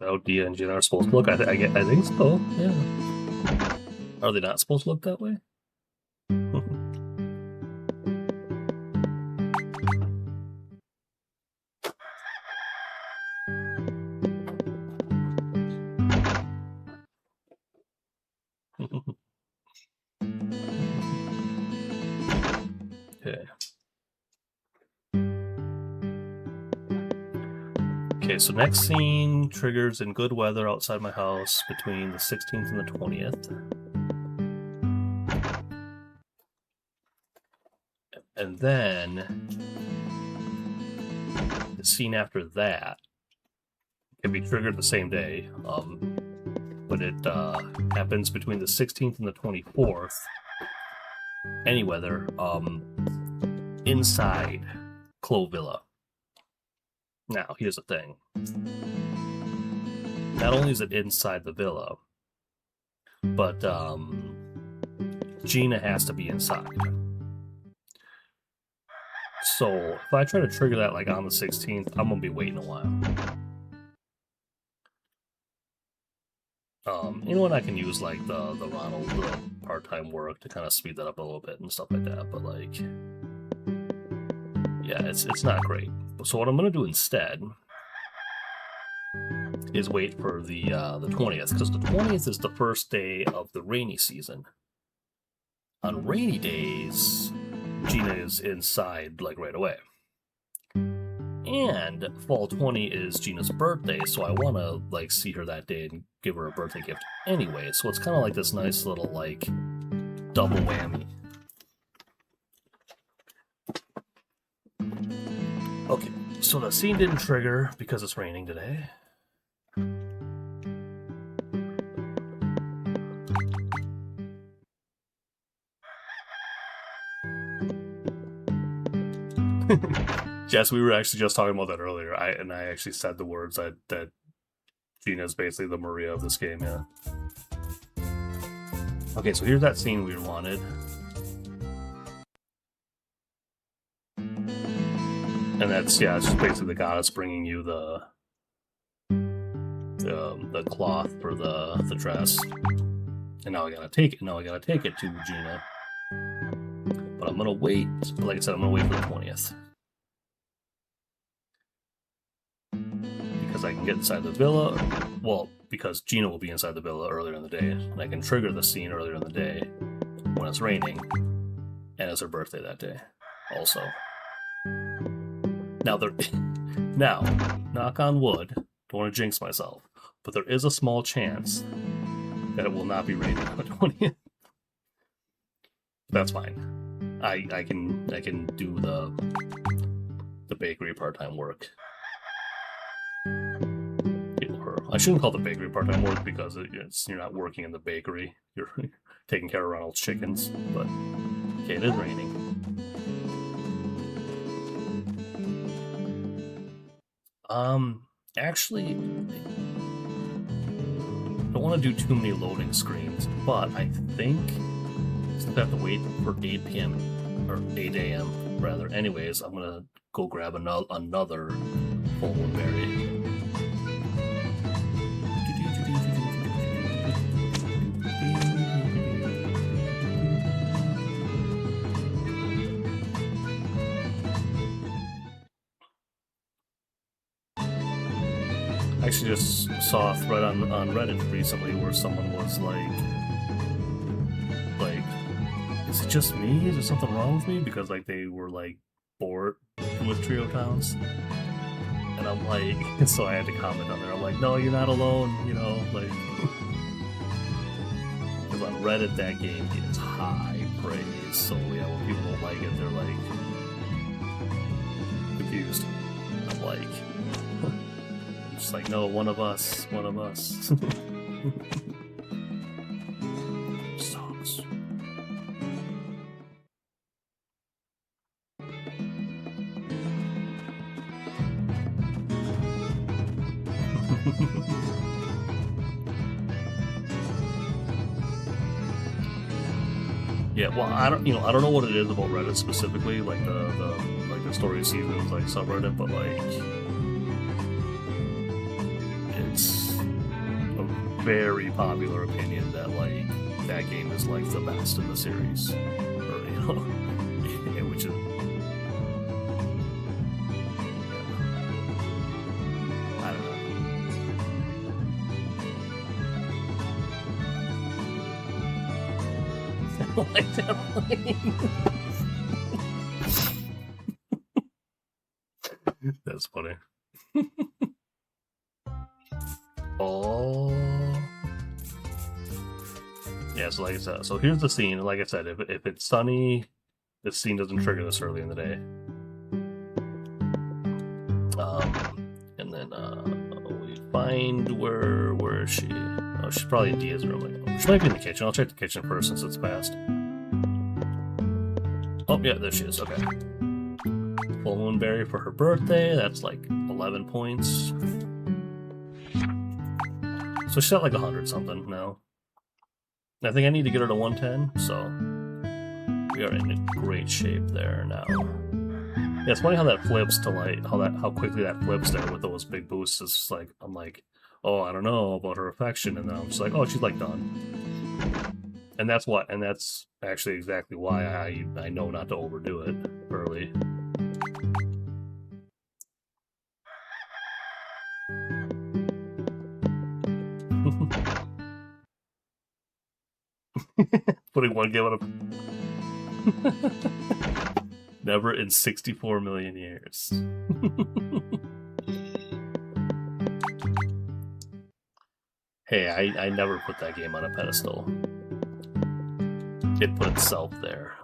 How Dia and Gina are supposed to look? I think so. Yeah. Are they not supposed to look that way? Okay. Okay, so next scene triggers in good weather outside my house between the 16th and the 20th. And then the scene after that can be triggered the same day, but it happens between the 16th and the 24th. Any weather, inside Clove Villa. Now, here's the thing. Not only is it inside the villa, but Gina has to be inside. So if I try to trigger that like on the 16th, I'm gonna be waiting a while. You know what? I can use like the Ronald part-time work to kind of speed that up a little bit and stuff like that. But like, yeah, it's not great. So what I'm gonna do instead is wait for the 20th, because the 20th is the first day of the rainy season. On rainy days, Gina is inside like right away. And fall 20 is Gina's birthday, so I want to like see her that day and give her a birthday gift anyway. So it's kind of like this nice little like double whammy. Okay, so the scene didn't trigger because it's raining today. Yes, we were actually just talking about that earlier. I actually said the words that Gina's basically the Maria of this game, yeah. Okay, so here's that scene we wanted. And that's, yeah, it's just basically the goddess bringing you the cloth for the dress. And now I gotta take it. Now I gotta take it to Gina. But I'm gonna wait. Like I said, I'm gonna wait for the 20th. Because I can get inside the villa. Well, because Gina will be inside the villa earlier in the day. And I can trigger the scene earlier in the day when it's raining. And it's her birthday that day. Also. Now, knock on wood, don't want to jinx myself, but there is a small chance that it will not be raining on the 20th. That's fine. I can do the bakery part-time work. I shouldn't call it the bakery part-time work because you're not working in the bakery. You're taking care of Ronald's chickens. But okay, it is raining. Actually, I don't want to do too many loading screens, but I think since I have to wait for 8 p.m. or 8 a.m. rather. Anyways, I'm gonna go grab another full berry. I actually just saw a thread on Reddit recently where someone was like, is it just me? Is there something wrong with me? Because like they were like bored with Trio Towns. And I'm like, so I had to comment on there. I'm like, no, you're not alone, you know, like, because on Reddit that game gets high praise. So yeah, when people don't like it, they're like confused. I'm like, I'm just like, no, one of us. Sucks. Yeah, well, I don't know what it is about Reddit specifically, like the story seasons, like subreddit, but like it's a very popular opinion that like that game is like the best in the series, or which is I don't know. Like that That's funny. Oh. Yeah, so like I said, so here's the scene. Like I said, if it's sunny, this scene doesn't trigger this early in the day. And then we find where is she? Oh, she's probably in Dia's room. She might be in the kitchen. I'll check the kitchen first since it's past. Oh yeah, there she is. Okay. Full Moonberry for her birthday. That's like 11 points. So she's at like 100 something now. I think I need to get her to 110, so we are in great shape there now. Yeah, it's funny how that flips to like how quickly that flips there with those big boosts. It's just like I'm like, oh, I don't know about her affection, and then I'm just like, oh, she's like done. And that's actually exactly why I know not to overdo it early. Putting one game on a never in 64 million years. Hey, I never put that game on a pedestal. It put itself there.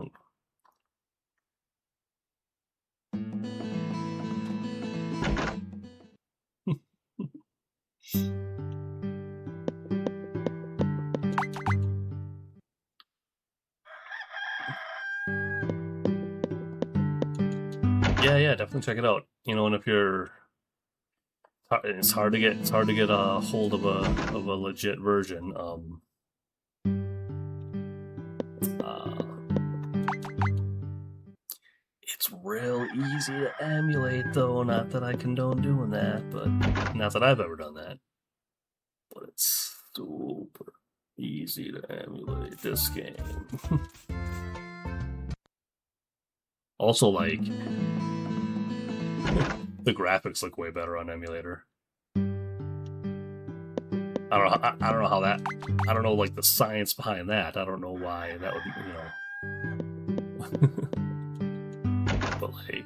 Yeah, definitely check it out. You know, and if you're, it's hard to get a hold of a legit version. It's real easy to emulate, though. Not that I condone doing that, but not that I've ever done that. But it's super easy to emulate this game. Also, like, the graphics look way better on emulator. I don't know how that. I don't know like the science behind that. I don't know why that would, but like,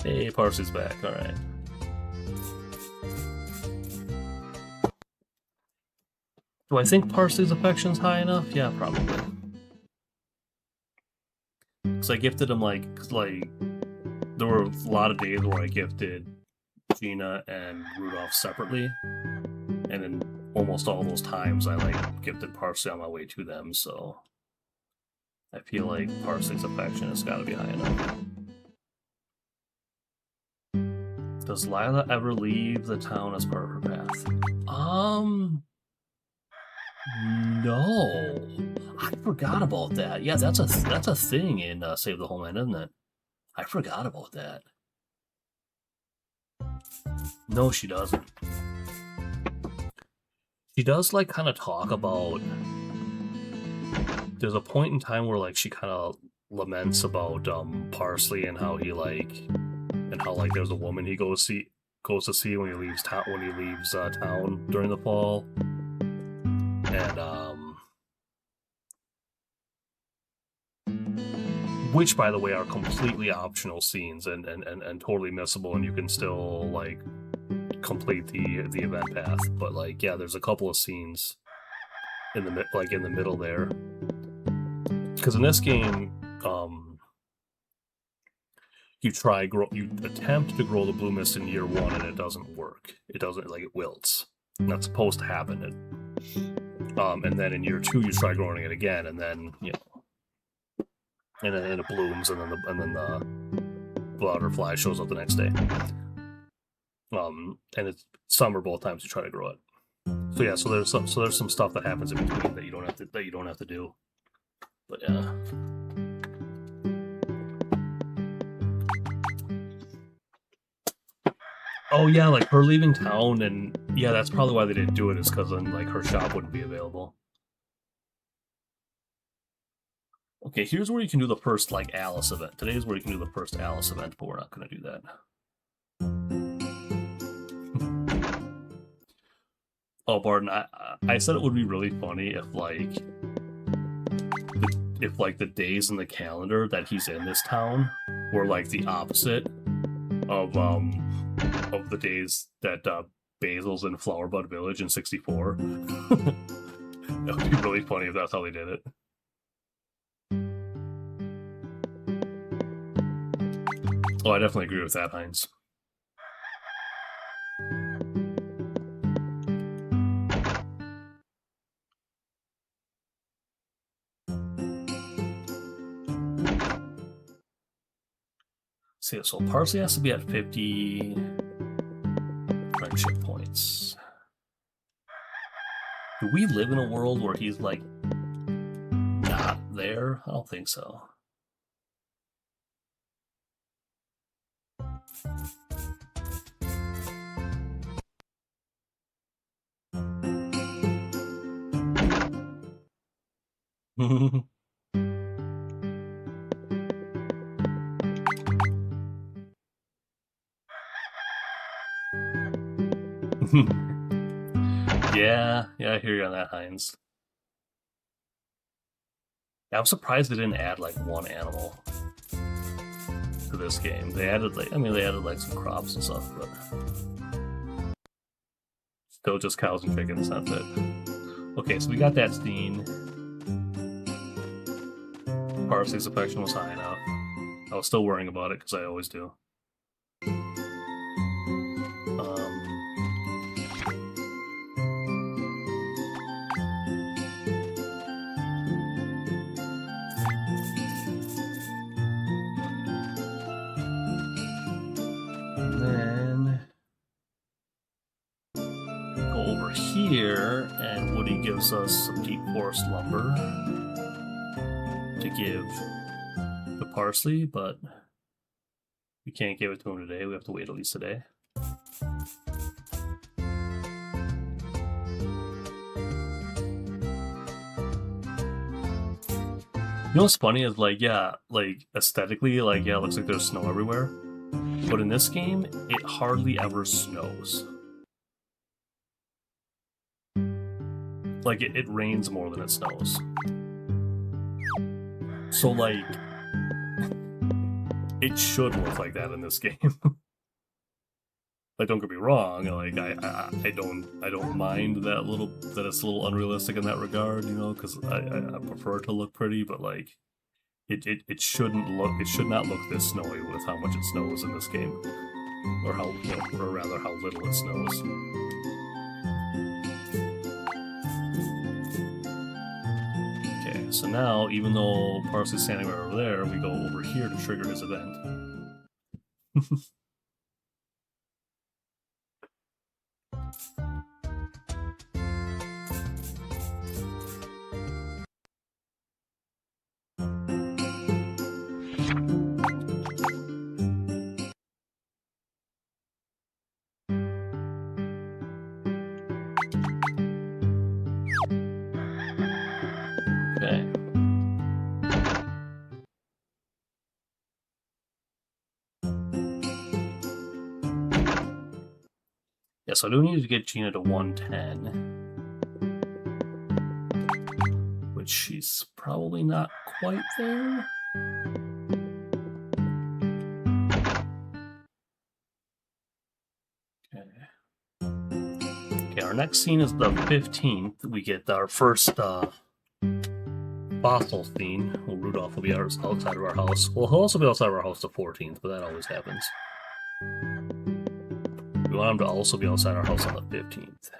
hey, Parsley's back. All right. Do I think Parsley's affection's high enough? Yeah, probably. Because I gifted him like there were a lot of days where I gifted Gina and Rudolph separately, and then almost all those times I like gifted Parsley on my way to them. So I feel like Parsley's affection has got to be high enough. Does Lila ever leave the town as part of her path? No. I forgot about that. Yeah, that's a thing in Save the Homeland, isn't it? I forgot about that. No, she doesn't. She does like kind of talk about. There's a point in time where like she kind of laments about Parsley and how he like, and how like there's a woman he goes to see when he leaves town town during the fall, and which, by the way, are completely optional scenes and totally missable, and you can still like complete the event path. But like, yeah, there's a couple of scenes in the middle there, because in this game, you attempt to grow the blue mist in year 1, and it doesn't work. It doesn't, like, it wilts. That's supposed to happen. And then in year 2, you try growing it again, and then and then it blooms, and then the butterfly shows up the next day. And it's summer both times you try to grow it. So yeah, so there's some stuff that happens in between that you don't have to do. But yeah. Oh yeah, like her leaving town, and yeah, that's probably why they didn't do it, is because then like her shop wouldn't be available. Okay, here's where you can do the first like Alice event. Today is where you can do the first Alice event, but we're not going to do that. Oh, Barton, I said it would be really funny if the days in the calendar that he's in this town were like the opposite of the days that Basil's in Flowerbud Village in 64. That would be really funny if that's how they did it. Oh, I definitely agree with that, Heinz. See, so Parsley has to be at 50 friendship points. Do we live in a world where he's like not there? I don't think so. Yeah, I hear you on that, Heinz. Yeah, I'm surprised they didn't add like one animal to this game. They added like some crops and stuff, but still just cows and chickens. That's it. Okay, so we got that scene. Parsley's affection was high enough. I was still worrying about it because I always do. Here, and Woody gives us some deep forest lumber to give to Parsley, but we can't give it to him today. We have to wait at least a day. You know what's funny is aesthetically, it looks like there's snow everywhere, but in this game, it hardly ever snows. Like, it rains more than it snows. So, like, it should look like that in this game. Like, don't get me wrong, like, I don't mind that it's a little unrealistic in that regard, because I prefer it to look pretty, but, like, it should not look this snowy with how much it snows in this game. Or how little it snows. So now, even though Parsley's standing right over there, we go over here to trigger his event. Okay. Yeah, so I do need to get Gina to 110. Which she's probably not quite there. next scene is the 15th. We get our first fossil scene. Well, Rudolph will be outside of our house. Well, he'll also be outside of our house the 14th, but that always happens. We want him to also be outside our house on the 15th.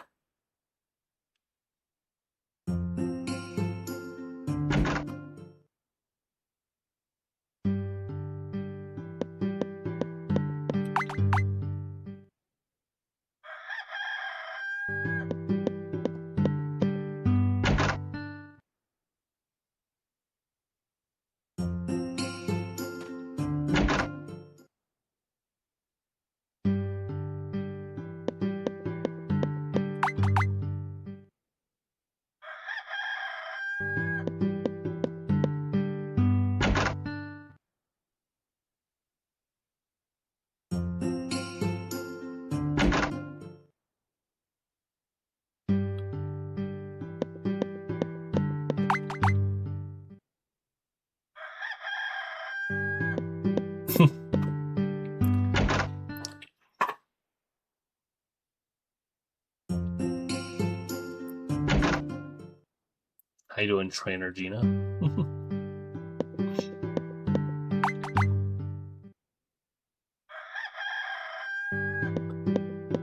How you doing, trainer Gina?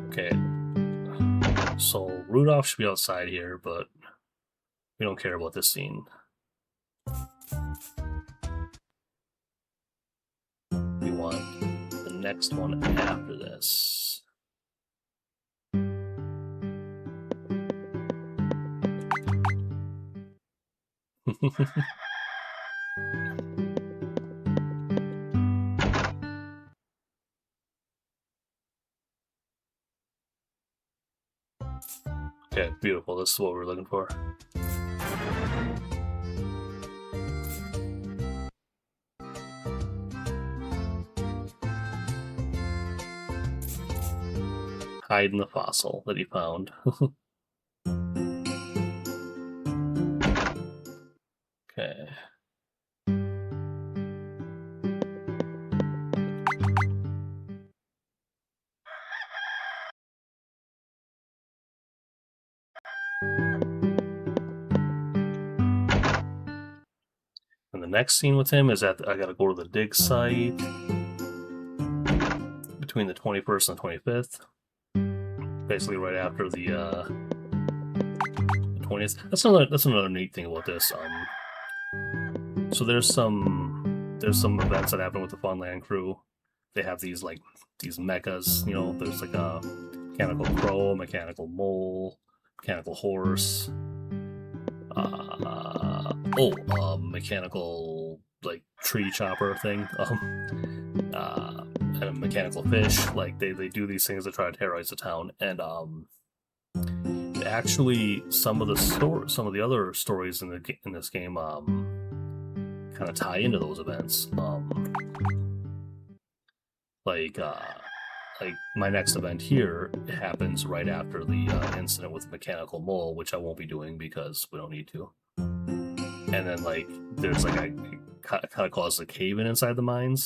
Okay. So Rudolph should be outside here, but we don't care about this scene. We want the next one after this. Okay, beautiful. This is what we're looking for. Hide in the fossil that he found. Okay. And the next scene with him is that I gotta go to the dig site between the 21st and the 25th. Basically right after the 20th. That's another neat thing about this. So there's some events that happen with the Funland crew. They have these mechas, you know, there's like a mechanical crow, mechanical mole, mechanical horse, mechanical like tree chopper thing, and a mechanical fish. Like they do these things to try to terrorize the town, and actually some of the other stories in this game kind of tie into those events. Like my next event here happens right after the incident with the mechanical mole, which I won't be doing because we don't need to. And then there's kind of causes a cave in inside the mines.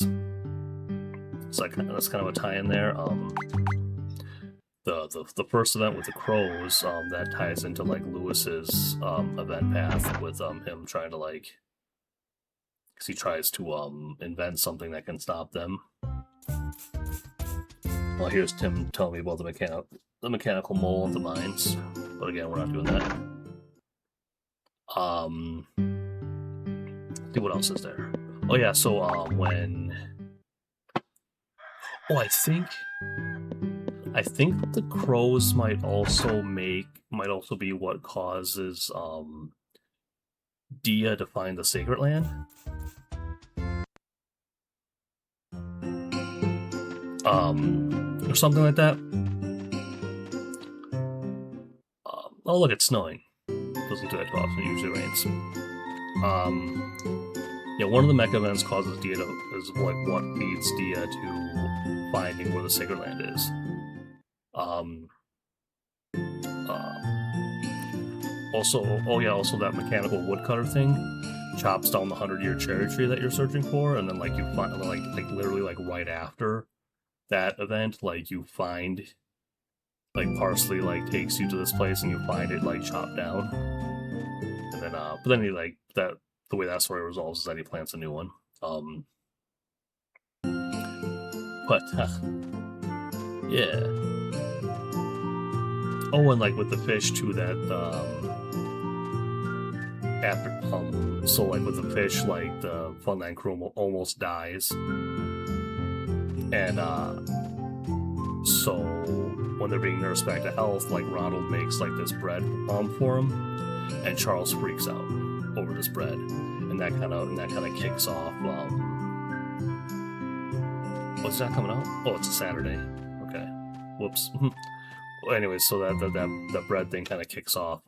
So that's kind of a tie in there. The first event with the crows that ties into Lewis's event path with him trying to because he tries to invent something that can stop them. Well, here's Tim telling me about the mechanical mole of the mines, but again, we're not doing that. See what else is there. Oh yeah, so I think the crows might also be what causes Dia to find the sacred land. Or something like that. Oh look, it's snowing. Doesn't do that too often, it usually rains. Yeah, one of the mech events causes Dia is what leads Dia to finding where the sacred land is. Also that mechanical woodcutter thing chops down the 100-year cherry tree that you're searching for, and then you find literally right after that event, you find like parsley like takes you to this place and you find it like chopped down, and then but then he like that the way that story resolves is that he plants a new one. But yeah. Oh, and like with the fish too, that after so like with the fish, like the frontline crew almost dies, and so when they're being nursed back to health, like Ronald makes like this bread for him, and Charles freaks out over this bread, and that kind of kicks off. What's that coming out? Oh, it's a Saturday. Okay, whoops. Well, anyway, so that bread thing kind of kicks off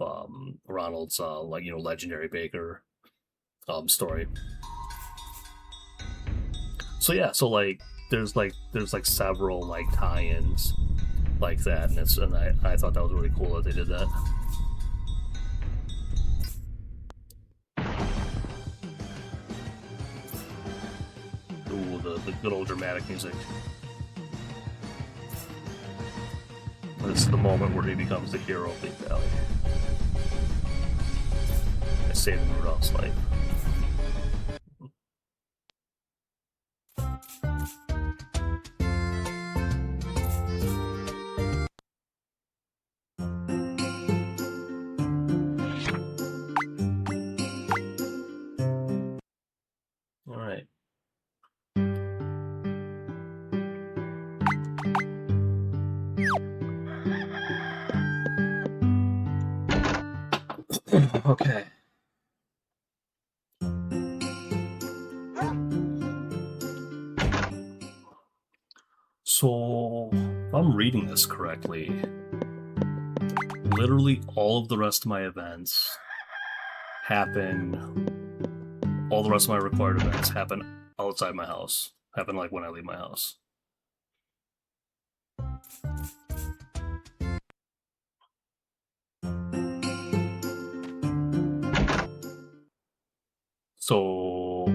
Ronald's like legendary baker story. So yeah, so like there's several like tie-ins like that, and I thought that was really cool that they did that. Ooh, the good old dramatic music. This is the moment where he becomes the hero of Leap Valley. I saved Rudolph's life. All right. Okay. So, if I'm reading this correctly, literally all of the rest of my events happen, all the rest of my required events happen outside my house, happen like when I leave my house. So,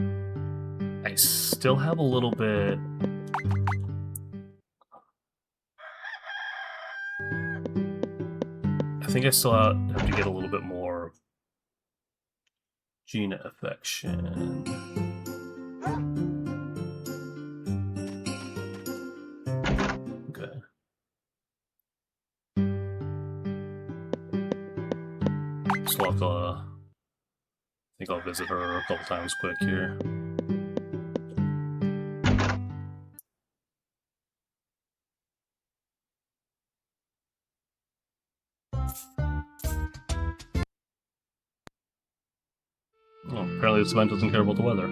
I still have a little bit. I think I still have to get a little bit more Gina affection. Okay. So I think I'll visit her a couple times quick here. Oh, apparently this event doesn't care about the weather.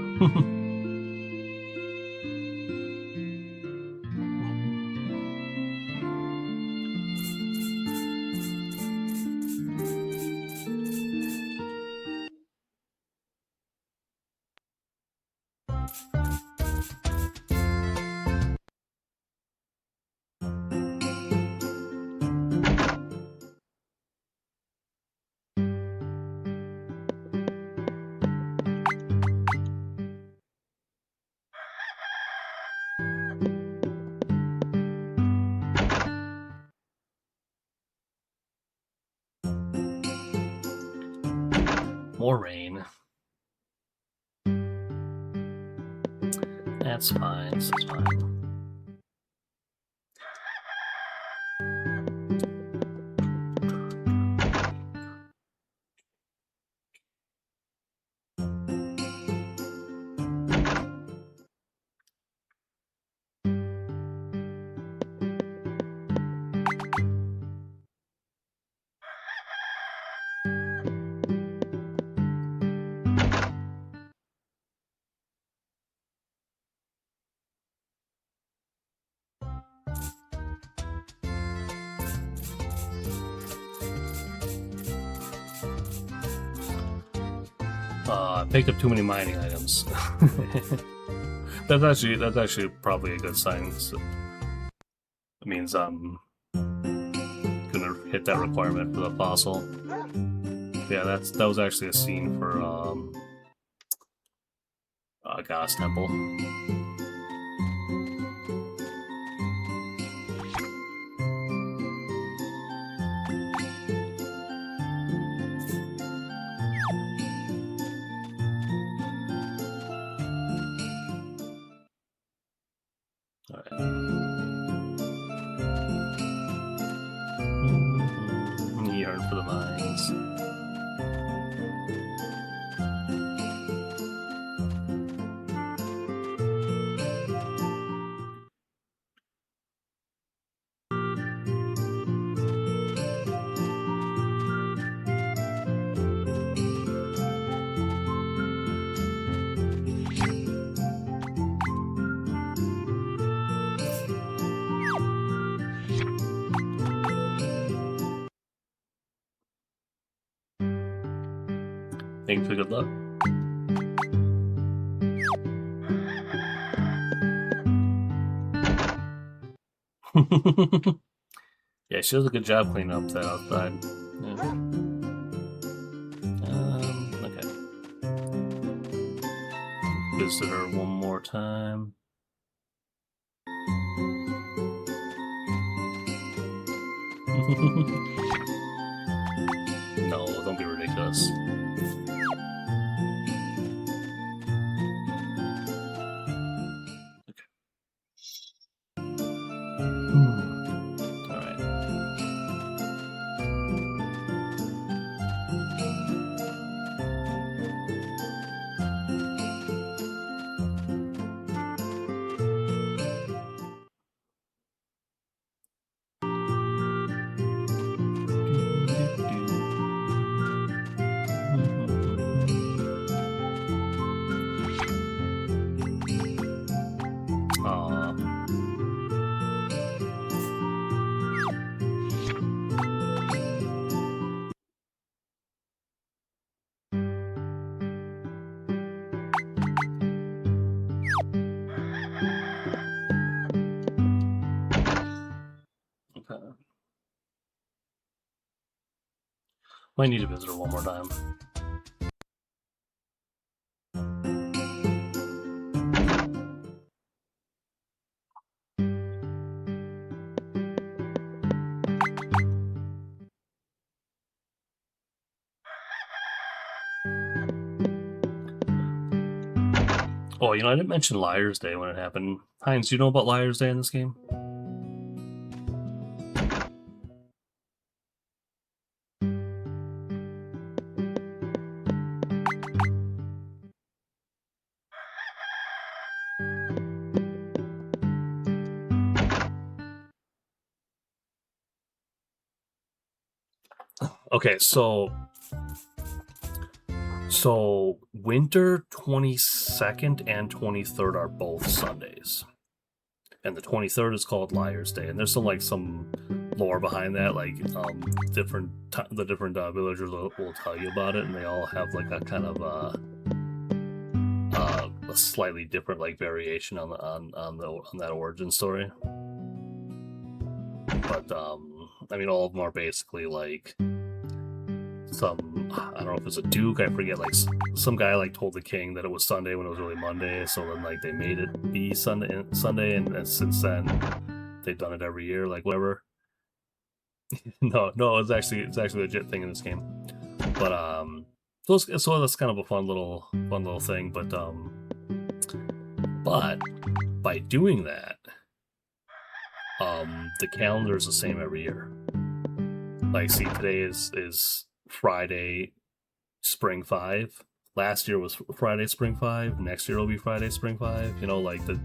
More rain. That's fine. This is fine. I picked up too many mining items. That's actually probably a good sign. So it means I'm gonna hit that requirement for the fossil. Yeah, that was actually a scene for Goddess Temple. Thanks for good luck. Yeah, she does a good job cleaning up that outside. Yeah. Okay. Visit her one more time. No, don't be ridiculous. Okay. All right. Aw. Okay. Might need to visit her one more time. Oh, you know, I didn't mention Liar's Day when it happened. Heinz, do you know about Liar's Day in this game? Okay, so winter 22nd and 23rd are both Sundays. And the 23rd is called Liar's Day. And there's some lore behind that, like the different villagers will tell you about it, and they all have like a kind of a slightly different like variation on that origin story. But I mean, all of them are basically like I don't know if it's a duke, I forget, like some guy like told the king that it was Sunday when it was really Monday, so then like they made it be Sunday, and since then they've done it every year, like whatever. no, it's actually a legit thing in this game. But so that's kind of a fun little thing. But by doing that, the calendar is the same every year. Like, see, today is Friday, Spring 5. Last year was Friday, Spring 5. Next year will be Friday, Spring 5. You know, like the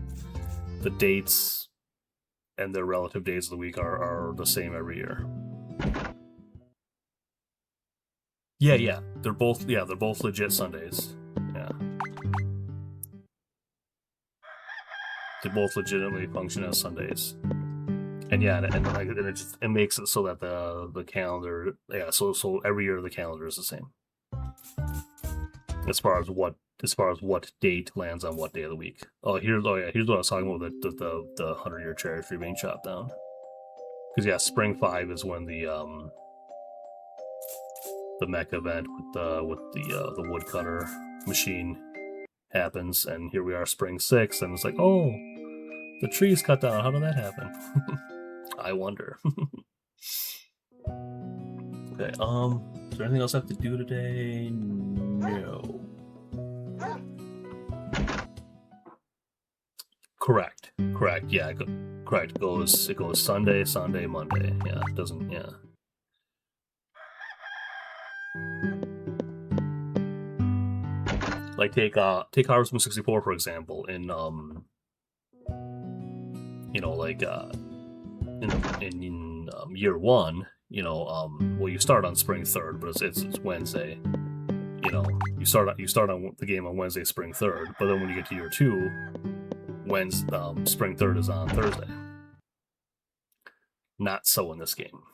dates and their relative days of the week are the same every year. Yeah, they're both legit Sundays. Yeah, they both legitimately function as Sundays. And yeah, and like it makes it so that the calendar, yeah, so every year the calendar is the same as far as what date lands on what day of the week. Here's what I was talking about, the 100-year cherry tree being chopped down. Because yeah, Spring 5 is when the mech event with the woodcutter machine happens, and here we are, Spring 6, and it's like, oh, the tree's cut down. How did that happen? I wonder. Okay, is there anything else I have to do today? No. Correct. Yeah, correct. It goes Sunday, Monday. Yeah, it doesn't. Yeah. Like take Harvestman 64 for example. In you know, like in year 1, you know, well, you start on Spring 3rd, but it's Wednesday. You know, you start on the game on Wednesday, Spring 3rd, but then when you get to year 2, Spring 3rd is on Thursday. Not so in this game.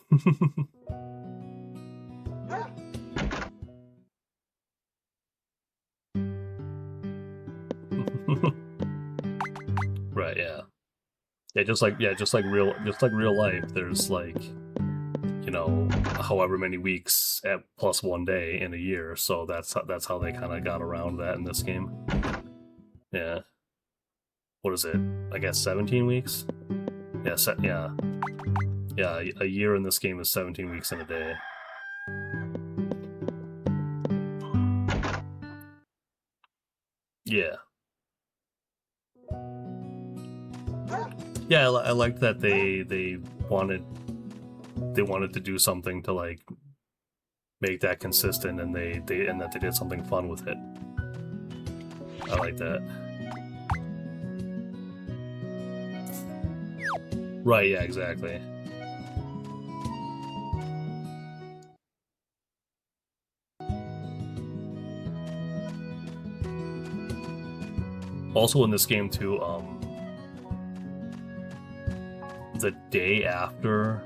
Right, yeah. Just like real life, there's like, you know, however many weeks at plus 1 day in a year, so that's how they kind of got around that in this game. Yeah. What is it? I guess 17 weeks? Yeah, yeah, a year in this game is 17 weeks in a day. Yeah. Yeah, I liked that they wanted to do something to like make that consistent, and they that they did something fun with it. I like that. Right, yeah, exactly. Also in this game too, the day after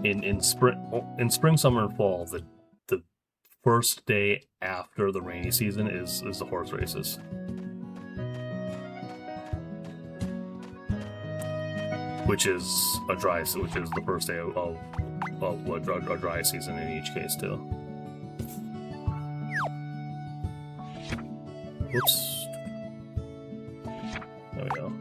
in spring, summer, and fall, the first day after the rainy season is the horse races. Which is the first day of a dry season in each case too. Whoops. There we go.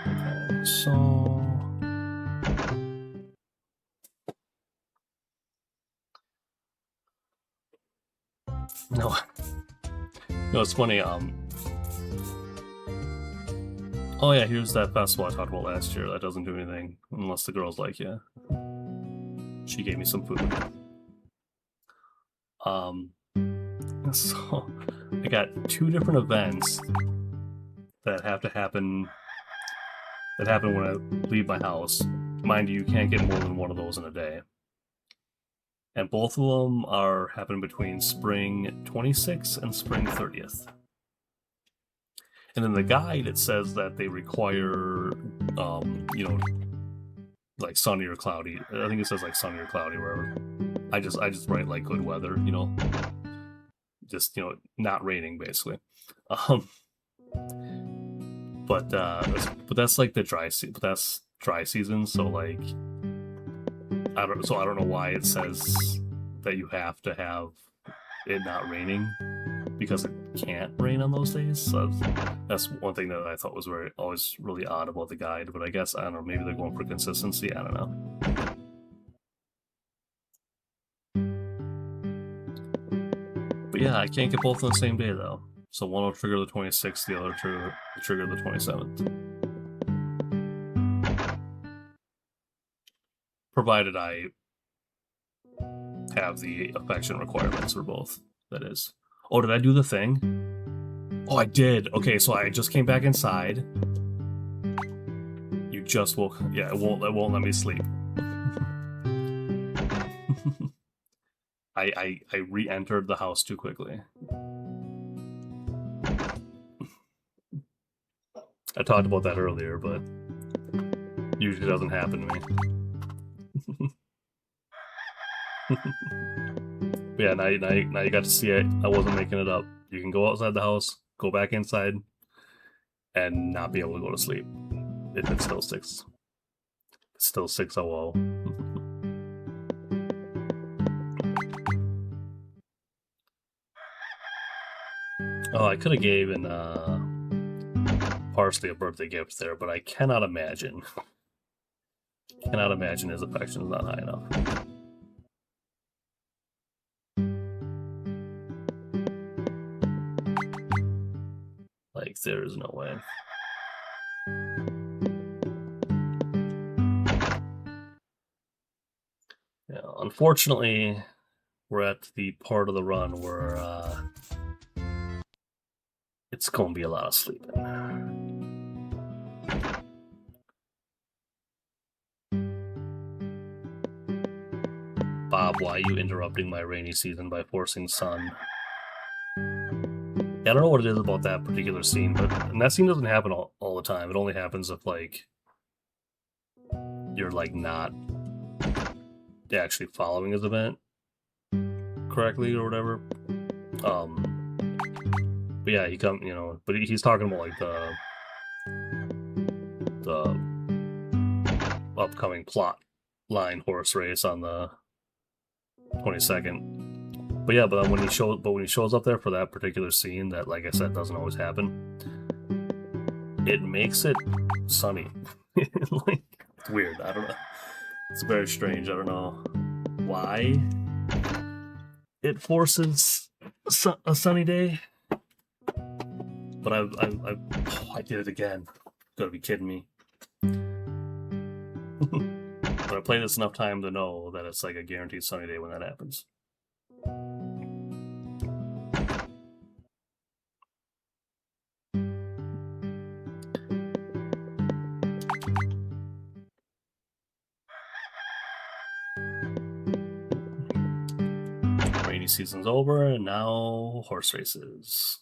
Okay, so no, it's funny. Oh yeah, here's that festival I talked about last year that doesn't do anything unless the girls like you. She gave me some food. So I got 2 different events that have to happen. That happen when I leave my house. Mind you, you can't get more than one of those in a day. And both of them happen between spring 26th and spring 30th. And in the guide, it says that they require, you know, like sunny or cloudy. I think it says like sunny or cloudy, wherever. I just write like good weather, you know, just, you know, not raining basically. But that's like the dry season. But that's dry season, so like I don't know why it says that you have to have it not raining, because it can't rain on those days. So that's one thing that I thought was always really odd about the guide. But I guess, I don't know, maybe they're going for consistency. I don't know. But yeah, I can't get both on the same day though. So one will trigger the 26th, the other trigger the 27th. Provided I have the affection requirements for both, that is. Oh, did I do the thing? Oh, I did. Okay, so I just came back inside. You just woke. Yeah, it won't let me sleep. I re-entered the house too quickly. I talked about that earlier, but usually doesn't happen to me. Yeah, now you got to see it. I wasn't making it up. You can go outside the house, go back inside, and not be able to go to sleep if it's still 6. It's still 6:00. Oh, I could have given Parsley a birthday gift there, but I cannot imagine. His affection is not high enough. Like, there is no way. Yeah, unfortunately, we're at the part of the run where it's going to be a lot of sleeping. Bob, why are you interrupting my rainy season by forcing sun? Yeah, I don't know what it is about that particular scene, and that scene doesn't happen all the time. It only happens if, like, you're, like, not actually following his event correctly or whatever. But yeah, but he's talking about like the upcoming plot line horse race on the 22nd. But yeah, when he shows up there for that particular scene that, like I said, doesn't always happen, it makes it sunny. Like, it's weird. I don't know. It's very strange. I don't know why it forces a sunny day. But I did it again. Gotta be kidding me. But I played this enough time to know that it's like a guaranteed sunny day when that happens. Rainy season's over, and now horse races.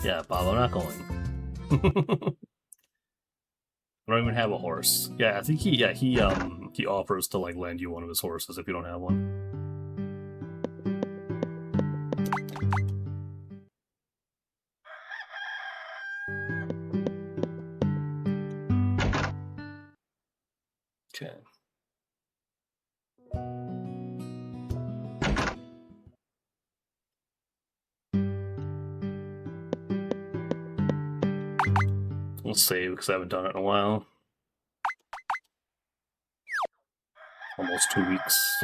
Yeah, Bob, I'm not going. I don't even have a horse. Yeah, I think he offers to like lend you one of his horses if you don't have one. Okay. We'll save because I haven't done it in a while. Almost 2 weeks.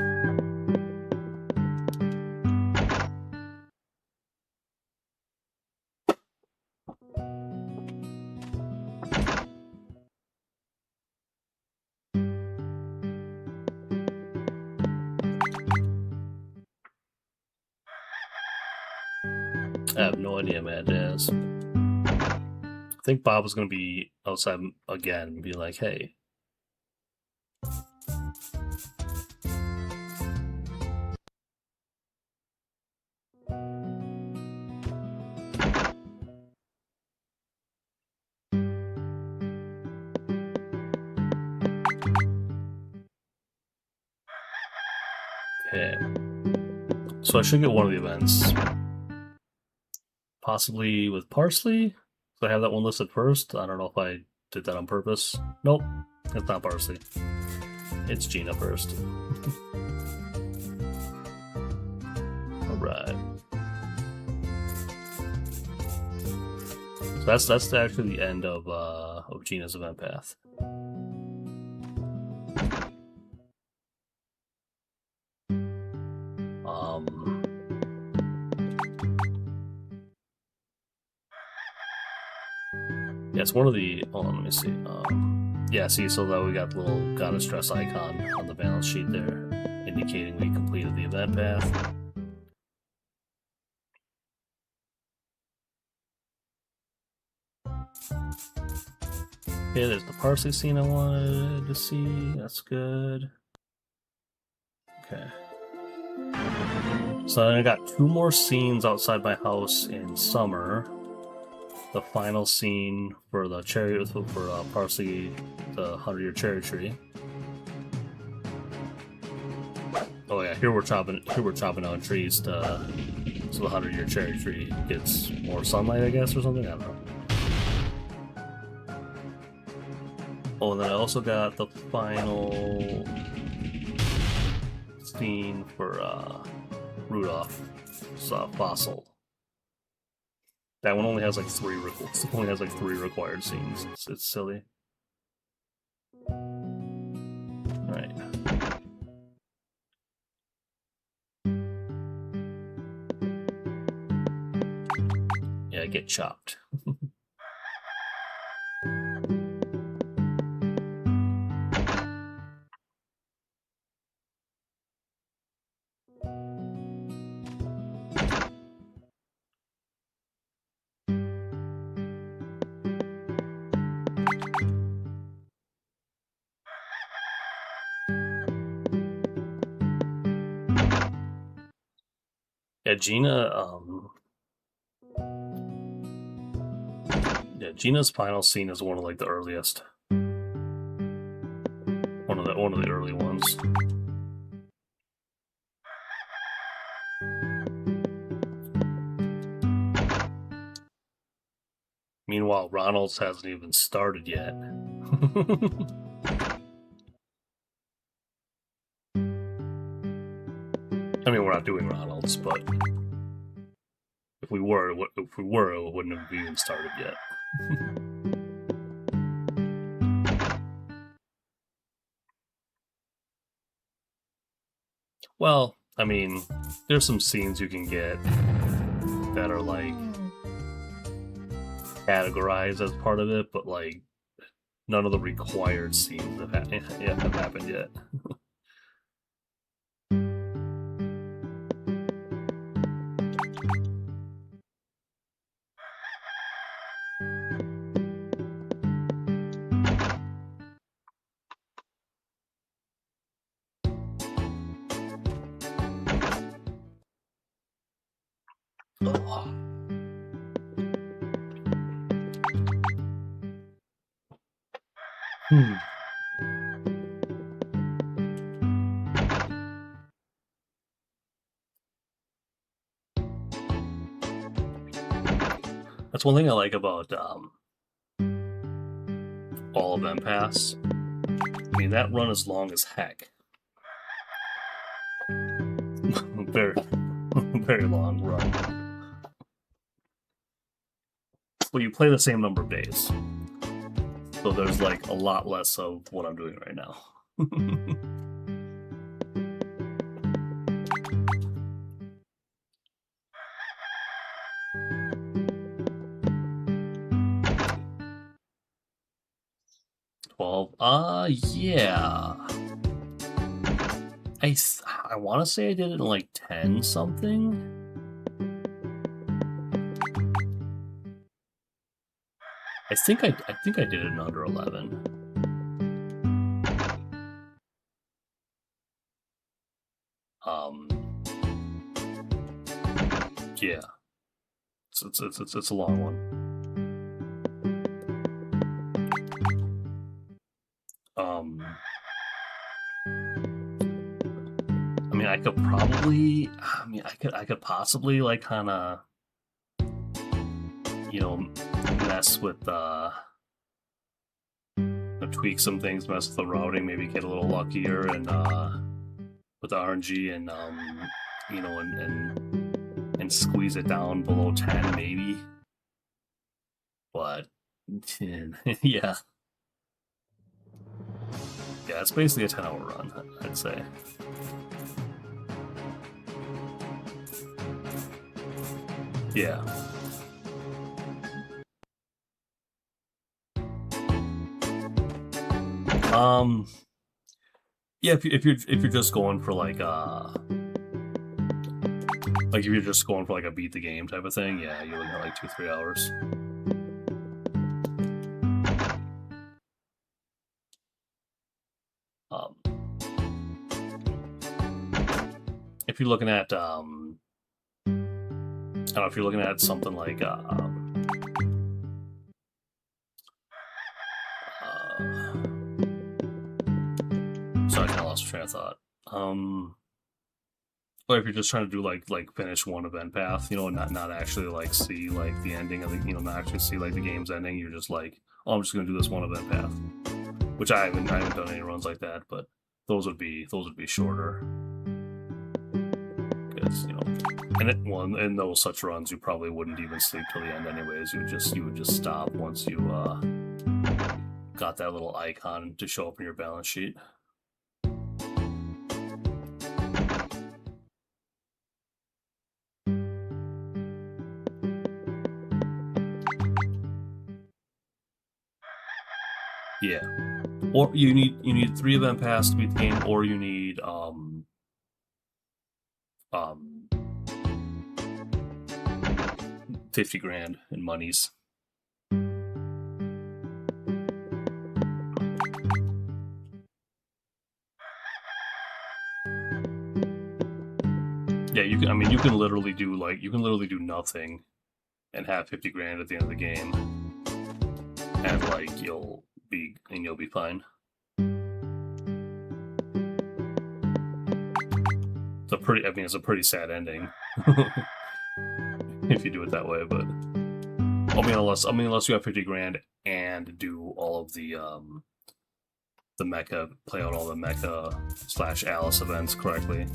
I have no idea, man. Jazz. I think Bob was going to be outside again and be like, hey. Okay. So I should get one of the events. Possibly with Parsley? So I have that one listed first. I don't know if I did that on purpose. Nope, it's not Parsley. It's Gina first. Alright. So that's actually the end of Gina's event path. Yeah, it's one of the. Oh, let me see. Yeah, see, so that we got the little goddess dress icon on the balance sheet there, indicating we completed the event path. Okay, there's the Parsley scene I wanted to see. That's good. Okay. So I got 2 more scenes outside my house in summer. The final scene for the cherry for Parsley, the 100-year cherry tree. Oh yeah, here we're chopping down trees so the 100-year cherry tree gets more sunlight, I guess, or something. I don't know. Oh, and then I also got the final scene for Rudolph's fossil. That one only has like 3 required scenes. It's silly. Alright. Yeah, get chopped. Yeah, Gina's final scene is one of like the earliest. one of the early ones. Meanwhile, Ronald's hasn't even started yet. I mean, we're not doing Ronald's, but if we were, it wouldn't have even started yet. Well, I mean, there's some scenes you can get that are like categorized as part of it, but like none of the required scenes have happened yet. That's one thing I like about all of them pass. I mean, that run is long as heck. Very, very long run. Well, you play the same number of days, so there's like a lot less of what I'm doing right now. Yeah. I want to say I did it in like 10 something. I think I did it in under 11. Yeah. It's a long one. I mean, I could possibly like kind of, you know, mess with tweak some things, mess with the routing, maybe get a little luckier and with the RNG and you know, and squeeze it down below 10 maybe. But yeah. Yeah, it's basically a 10-hour run, I'd say. Yeah. Yeah, if you're just going for like if you're just going for like a beat the game type of thing, yeah, you're looking at like 2-3 hours. If you're looking at I don't know, if you're looking at something like sorry, I kind of lost train of thought. Or if you're just trying to do like finish one event path, you know, and not actually like see like the ending of the, you know, not actually see like the game's ending. You're just like, oh, I'm just gonna do this one event path, which I haven't done any runs like that, but those would be shorter. Because, you know, and in those such runs, you probably wouldn't even sleep till the end anyways. You would just stop once you got that little icon to show up in your balance sheet. Yeah. Or you need 3 event pass to beat the game, or you need 50 grand in monies. Yeah, you can literally do nothing and have 50 grand at the end of the game, and like you'll be fine. it's a pretty sad ending if you do it that way. But unless you have 50 grand and do all of the mecha, play out all the mecha / Alice events correctly.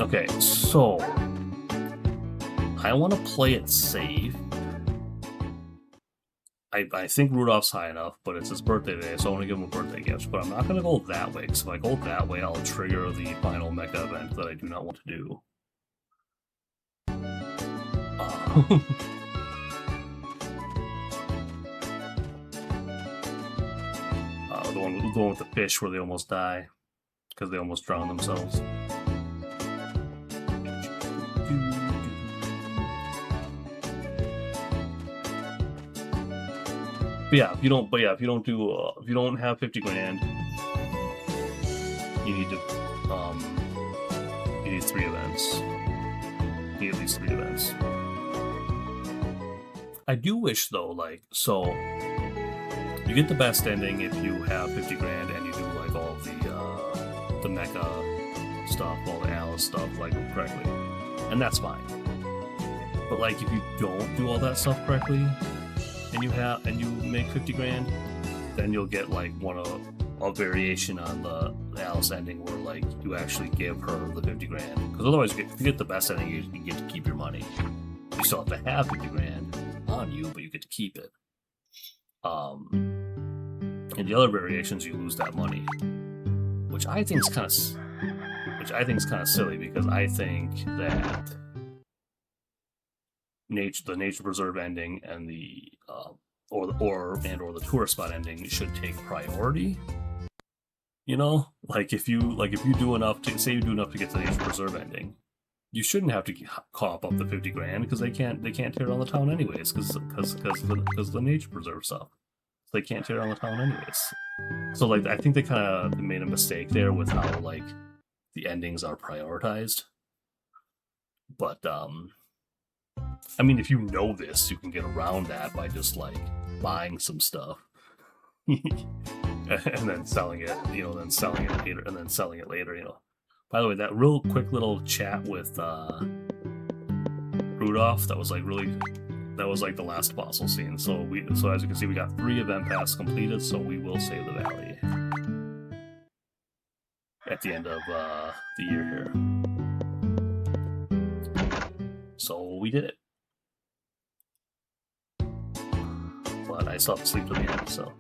Okay, so I want to play it safe. I think Rudolph's high enough, but it's his birthday today, so I want to give him a birthday gift. But I'm not going to go that way, because if I go that way, I'll trigger the final mecha event that I do not want to do. The one with the fish where they almost die because they almost drown themselves. But yeah, if you don't have 50 grand, you need 3 events. You need at least 3 events. I do wish though, like, so you get the best ending if you have 50 grand and you do like all the mecha stuff, all the Alice stuff, like correctly, and that's fine. But like if you don't do all that stuff correctly, and you make 50 grand, then you'll get like a variation on the Alice ending where like you actually give her the 50 grand. Because otherwise, if you get the best ending, you get to keep your money. You still have to have 50 grand on you, but you get to keep it. And the other variations, you lose that money, which I think is kind of silly, because I think that the nature preserve ending and the or the tourist spot ending should take priority. You know, like if you do enough to get to the nature preserve ending, you shouldn't have to cough up the 50 grand, because they can't tear down the town anyways, because the nature preserve stuff. So they can't tear down the town anyways. So like I think they kind of made a mistake there with how like the endings are prioritized. But I mean, if you know this, you can get around that by just like buying some stuff and then selling it, later, By the way, that real quick little chat with Rudolph, that was like the last fossil scene. So as you can see, we got 3 event paths completed, so we will save the valley at the end of the year here. So we did it. But I still have to sleep to the end, so.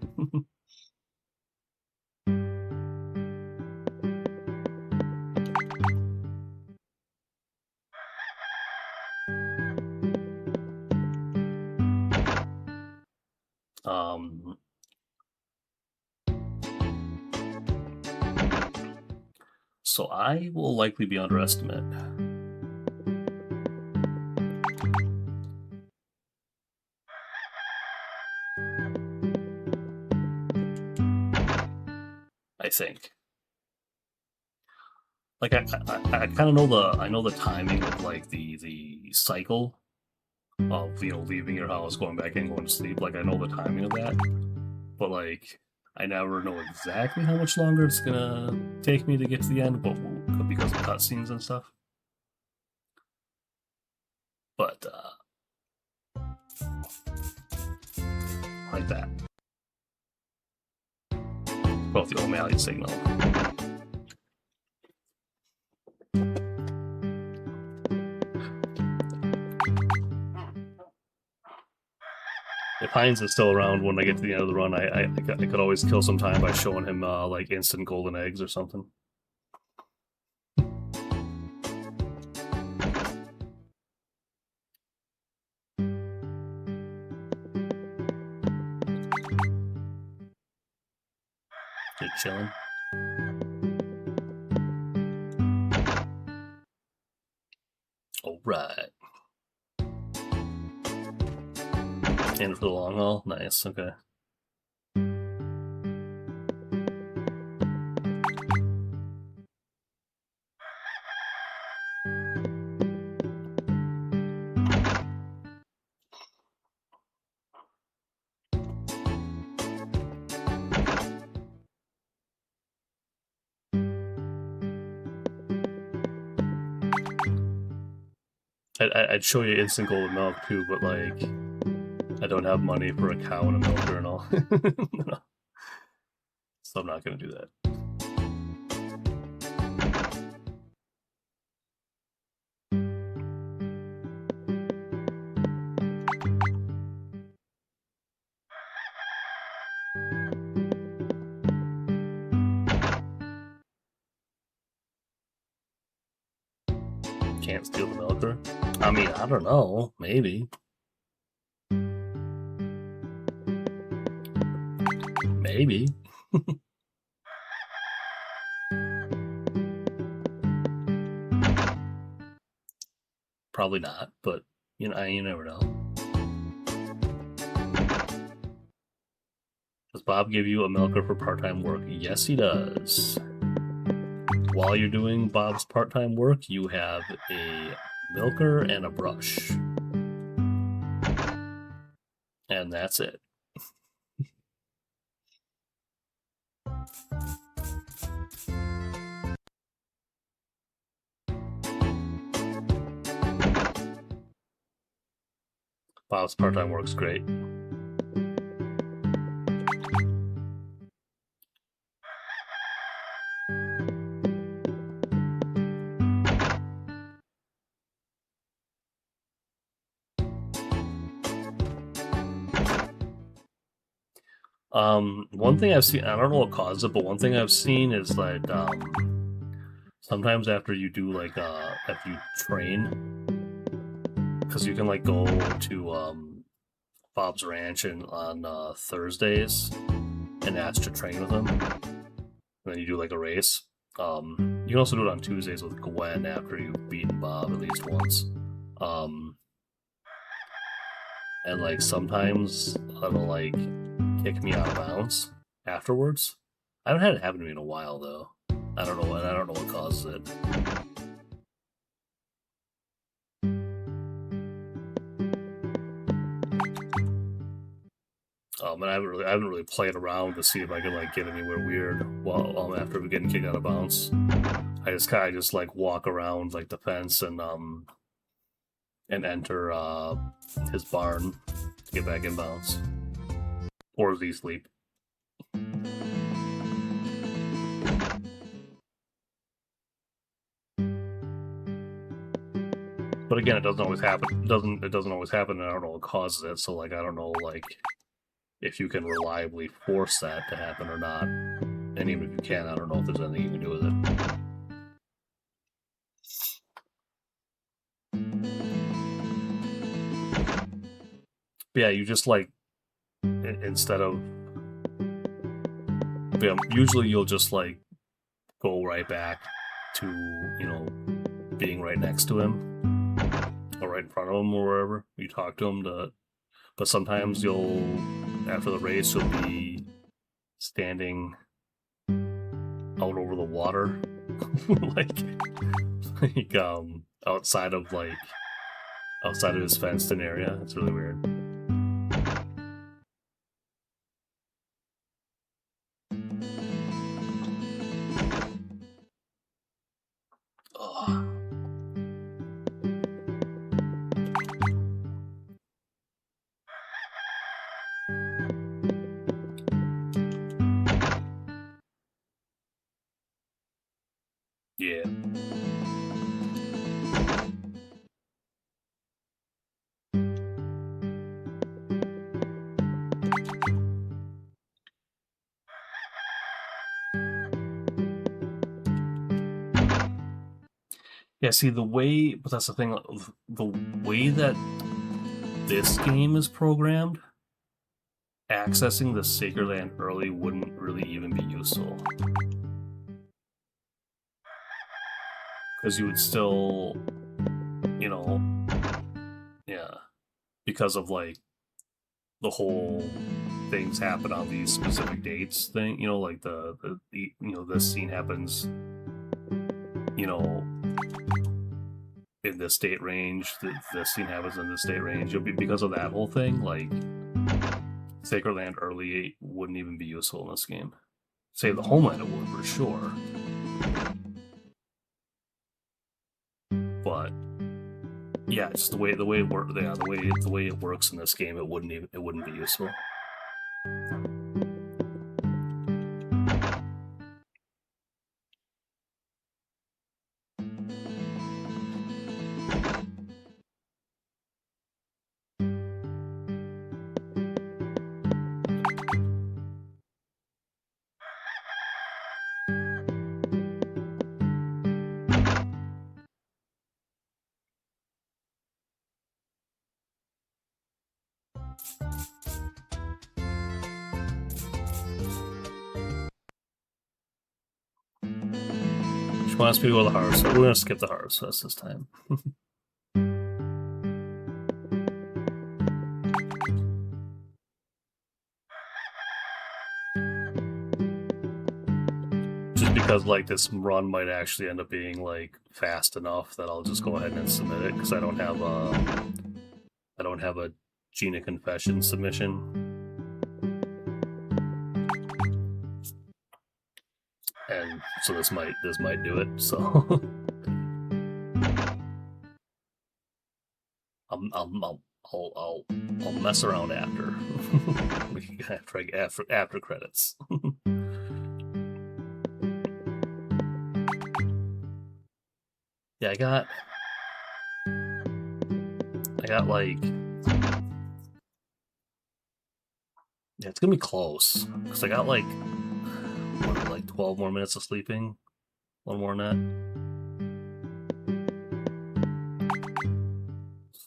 So I will likely be underestimate. I think. Like I kind of know the timing of like the cycle of leaving your house, going back in, going to sleep. Like I know the timing of that, but like I never know exactly how much longer it's gonna take me to get to the end, but because of cutscenes and stuff. But like that. Both the O'Malley signal. If Heinz is still around when I get to the end of the run, I could always kill some time by showing him like instant golden eggs or something. Just chilling. All right. In for the long haul? Nice, okay. I'd show you instant golden milk too, but like I don't have money for a cow and a milker and all, so I'm not gonna do that. Can't steal the milker. I mean, I don't know. Maybe. Maybe. Probably not, but you know, you never know. Does Bob give you a milker for part-time work? Yes, he does. While you're doing Bob's part-time work, you have a milker and a brush. And that's it. Bob's part-time work's great. One thing I've seen, I don't know what caused it, but one thing I've seen is that sometimes after you do like after you train, because you can like go to Bob's Ranch on Thursdays and ask to train with him, and then you do like a race. You can also do it on Tuesdays with Gwen after you've beaten Bob at least once. And like sometimes it'll like kick me out of bounds afterwards. I haven't had it happen to me in a while though. I don't know what causes it. And I haven't really played around to see if I can like get anywhere weird while after getting kicked out of bounds. I just like walk around like the fence and enter his barn to get back in bounds. Or does he sleep? But again, it doesn't always happen. It doesn't always happen, and I don't know what causes it. So like I don't know like if you can reliably force that to happen or not. And even if you can, I don't know if there's anything you can do with it. But yeah, you just like instead of usually you'll just like go right back to being right next to him or right in front of him or wherever you talk to him but sometimes you'll after the race you'll be standing out over the water like outside of his fenced in area. It's really weird. Yeah. Yeah, see, but that's the thing, the way that this game is programmed, accessing the Sacred Land early wouldn't really even be useful. Because you would still, yeah, because of, like, the whole things happen on these specific dates thing, like this scene happens, in this state range, this scene happens in this state range. Because of that whole thing, like, Sacred Land early wouldn't even be useful in this game. Save the Homeland it would for sure. But Yeah, just the way it works. Yeah, the way it works in this game, it wouldn't be useful. She wants me to go to the Harvest Fest. We're gonna skip the Harvest Fest this time. Just because like this run might actually end up being like fast enough that I'll just go ahead and submit it because I don't have a Gina confession submission. And so this might do it. So I'll mess around after after credits. Yeah, I got like, yeah, it's gonna be close because I got like 12 more minutes of sleeping, one more net.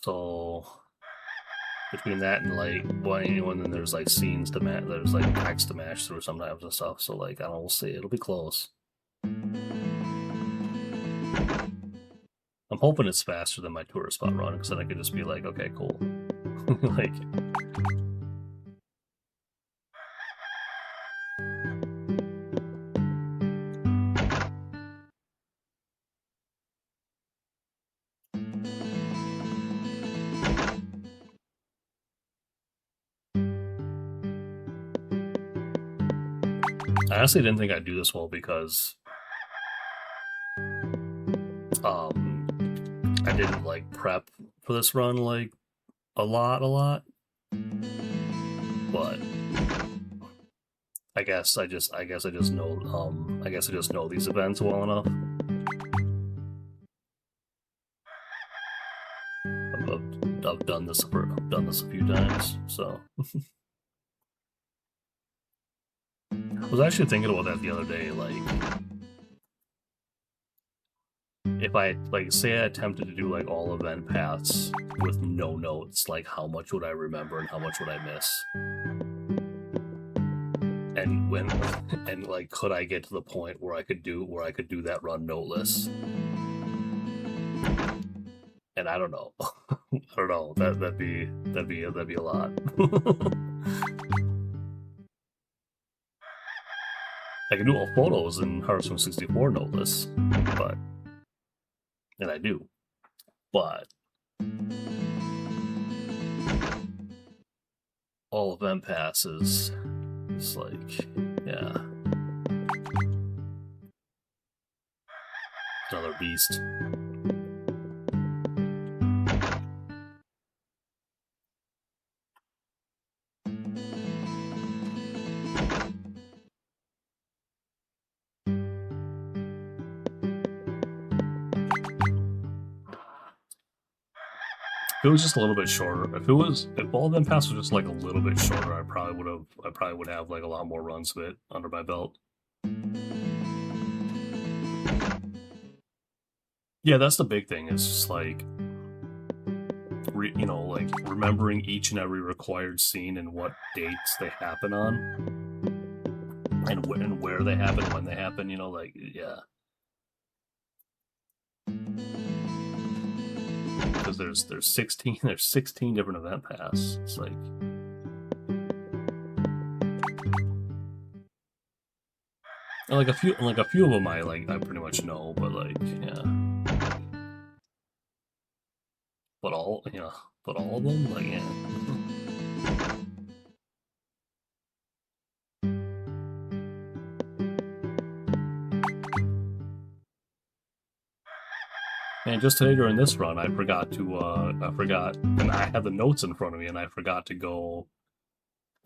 So between that and like, and then there's like scenes to match, there's like packs to match through sometimes and stuff. So like, I don't know, we'll see. It'll be close. I'm hoping it's faster than my tourist spot run because then I could just be like, okay, cool. Like, I honestly didn't think I'd do this well because I didn't like prep for this run like a lot. But I guess I just know these events well enough. I've done this a few times, so I was actually thinking about that the other day, like if I like say I attempted to do like all event paths with no notes, like how much would I remember and how much would I miss? And like could I get to the point where I could do that run noteless? And I don't know. I don't know. That'd be a lot. I can do all photos in Hearthstone 64 noteless, but and I do, but all event passes is like, yeah, another beast. If it was just a little bit shorter, if all event pass was just like a little bit shorter, I probably would have like a lot more runs of it under my belt. Yeah, that's the big thing. It's just like, like remembering each and every required scene and what dates they happen on, and where they happen, when they happen. Like, yeah. Because there's 16 different event paths. It's like, and like a few of them I pretty much know, but like, yeah. But all of them, like, yeah. Man, man, just today during this run, I forgot, and I had the notes in front of me, and I forgot to go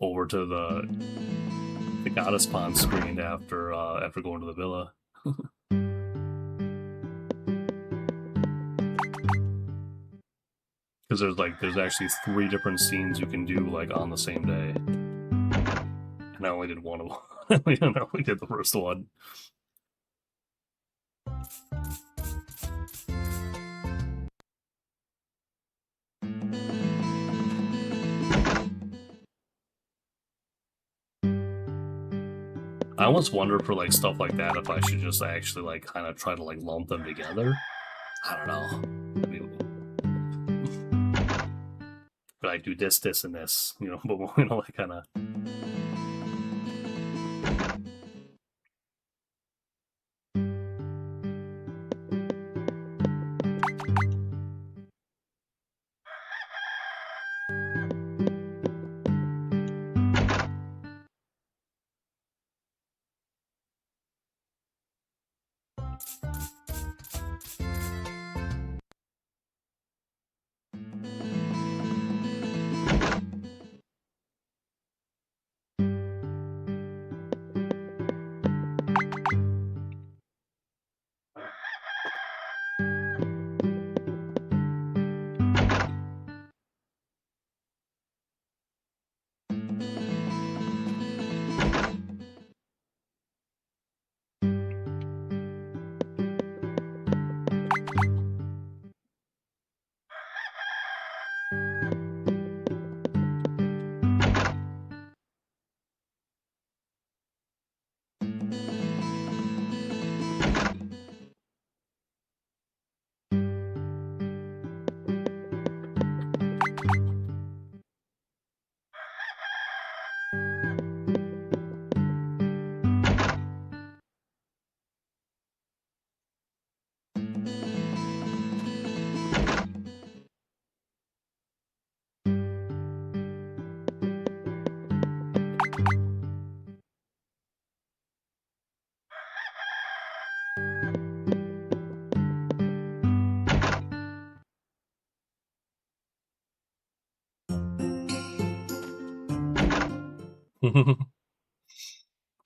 over to the goddess pond screen after going to the villa. Because there's actually 3 different scenes you can do like on the same day, and I only did one of them. I only did the first one. I almost wonder for like stuff like that if I should just actually like kind of try to like lump them together. I don't know. I mean, but I do this, and this, but like kind of.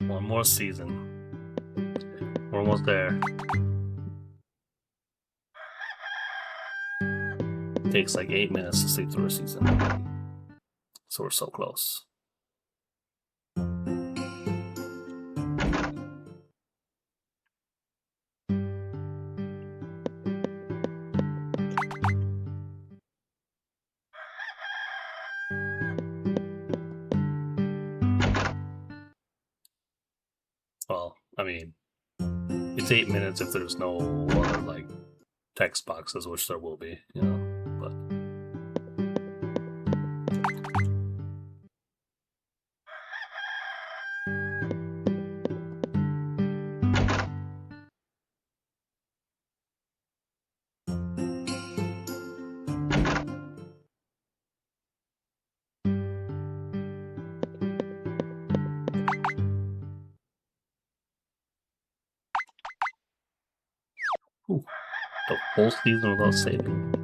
One more season. We're almost there. It takes like 8 minutes to sleep through a season. So we're so close. Well, I mean, it's 8 minutes if there's no other like text boxes, which there will be, but. Ooh, the whole season without saving.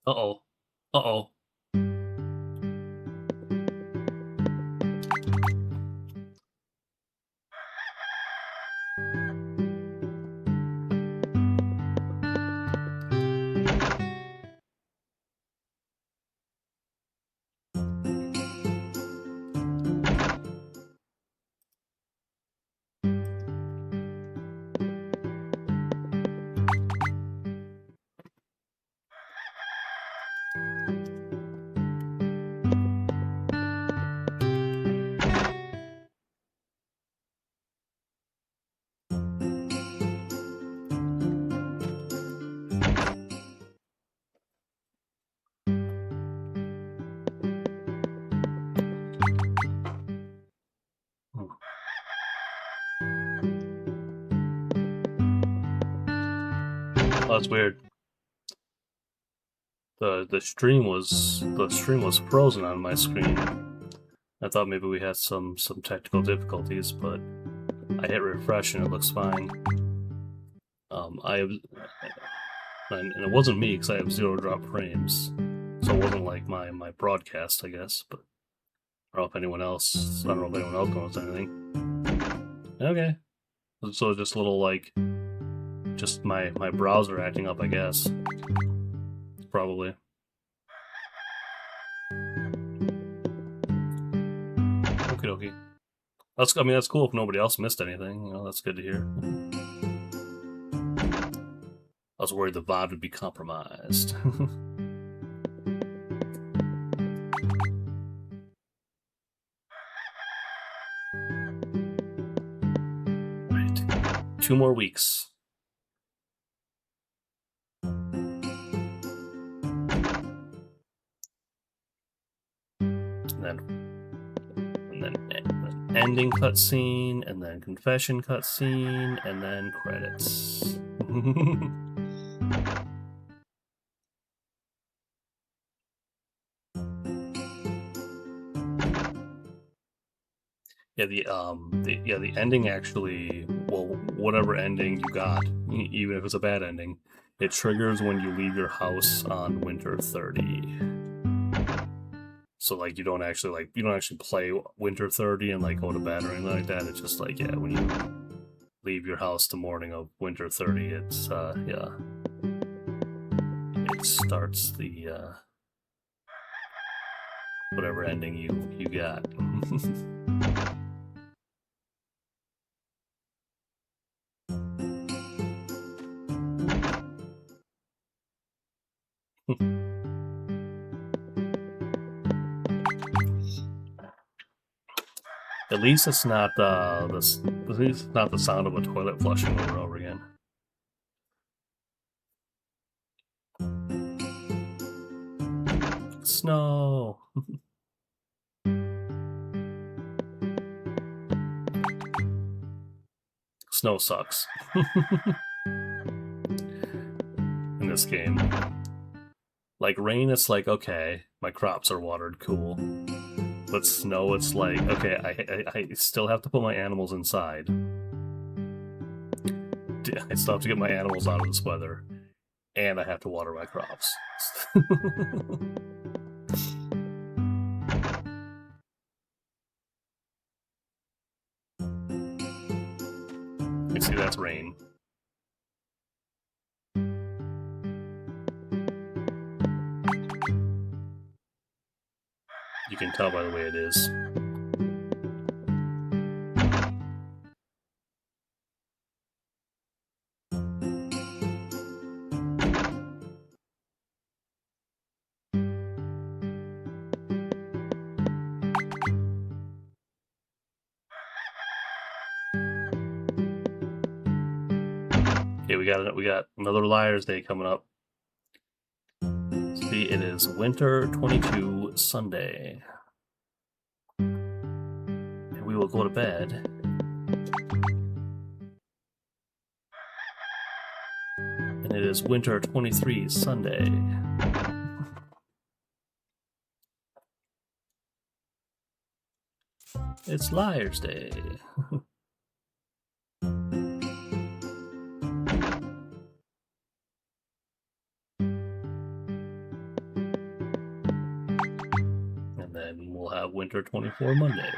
Uh-oh. Uh-oh. Oh, that's weird. The stream was frozen on my screen. I thought maybe we had some technical difficulties, but I hit refresh and it looks fine. I have, and it wasn't me because I have 0 drop frames, so it wasn't like my broadcast, I guess. But I don't know if anyone else. I don't know if anyone else knows anything. Okay, so just a little like, just my browser acting up, I guess. Probably. Okie dokie. I mean, that's cool if nobody else missed anything. You know, that's good to hear. I was worried the VOD would be compromised. Right. 2 more weeks. And then ending cutscene, and then confession cutscene, and then credits. Yeah, the ending actually, well, whatever ending you got, even if it's a bad ending, it triggers when you leave your house on Winter 30. So like you don't actually play Winter 30 and like go to bed or anything like that. It's just like, yeah, when you leave your house the morning of Winter 30, it's yeah. It starts the whatever ending you got. At least it's not at least it's not the sound of a toilet flushing over and over again. Snow. Snow sucks. In this game. Like rain, it's like, okay, my crops are watered, cool. But snow, it's like, okay, I still have to put my animals inside. I still have to get my animals out of this weather. And I have to water my crops. You see, that's rain. You can tell by the way it is. Okay, we got another Liar's Day coming up. See, it is Winter 22 Sunday. And we will go to bed. And it is Winter 23 Sunday. It's Liar's Day. And then we'll have Winter 24 Monday.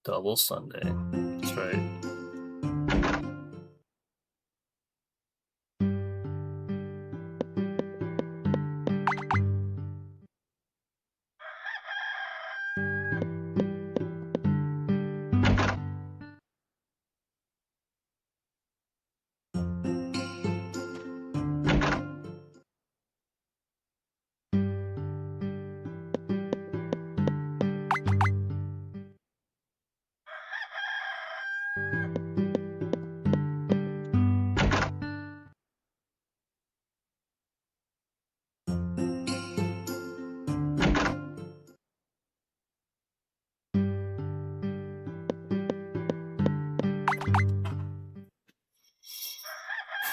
Double Sunday. That's right.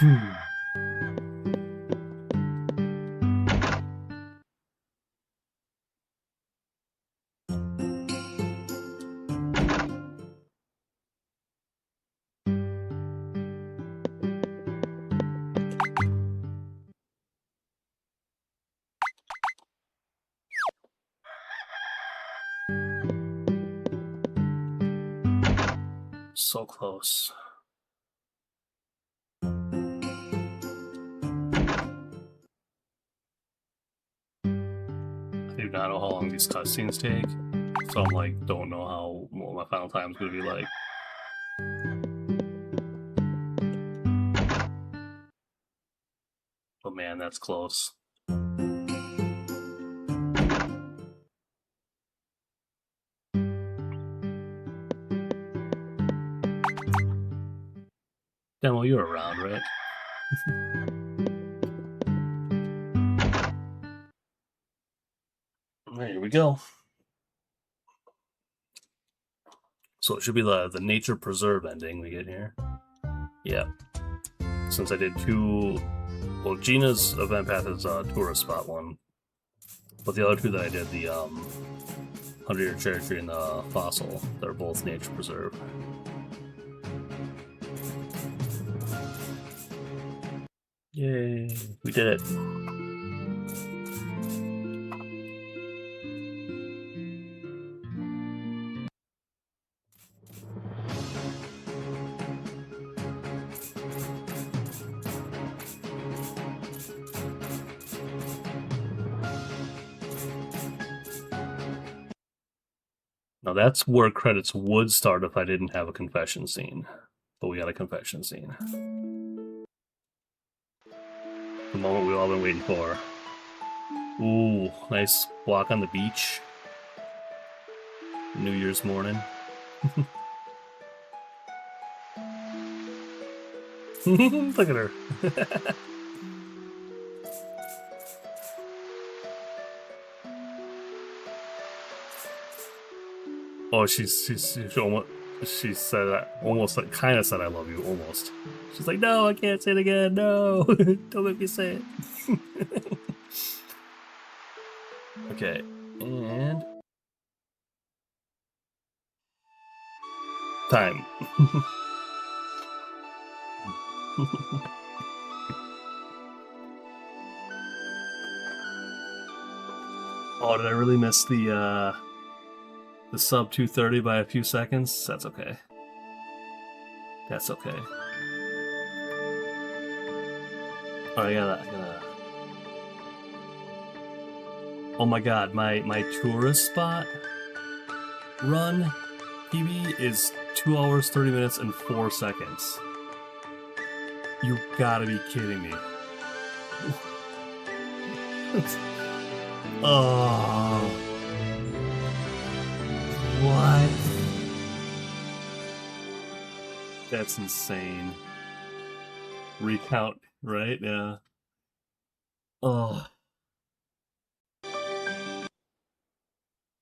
So close. I do not know how long these cutscenes take, so I'm like, don't know what my final time is gonna be like. But man, that's close. Demo, you're around, right? Alright, here we go. So it should be the nature preserve ending we get here. Yeah. Since I did two... Well, Gina's event path is a tourist spot one. But the other two that I did, the 100-year cherry tree and the fossil, they're both nature preserve. Yay, we did it. Now that's where credits would start if I didn't have a confession scene. But we got a confession scene. The moment we've all been waiting for. Ooh, nice walk on the beach. New Year's morning. Look at her. Oh, she said that, almost like, kind of said I love you, almost. She's like, no, I can't say it again, no, don't make me say it. Okay, and... time. Oh, did I really miss the sub 230 by a few seconds? That's okay. That's okay. Oh, I gotta... Oh my god, my tourist spot run PB is 2 hours, 30 minutes, and 4 seconds. You gotta be kidding me. Oh. What? That's insane. Recount, right? Yeah. Oh.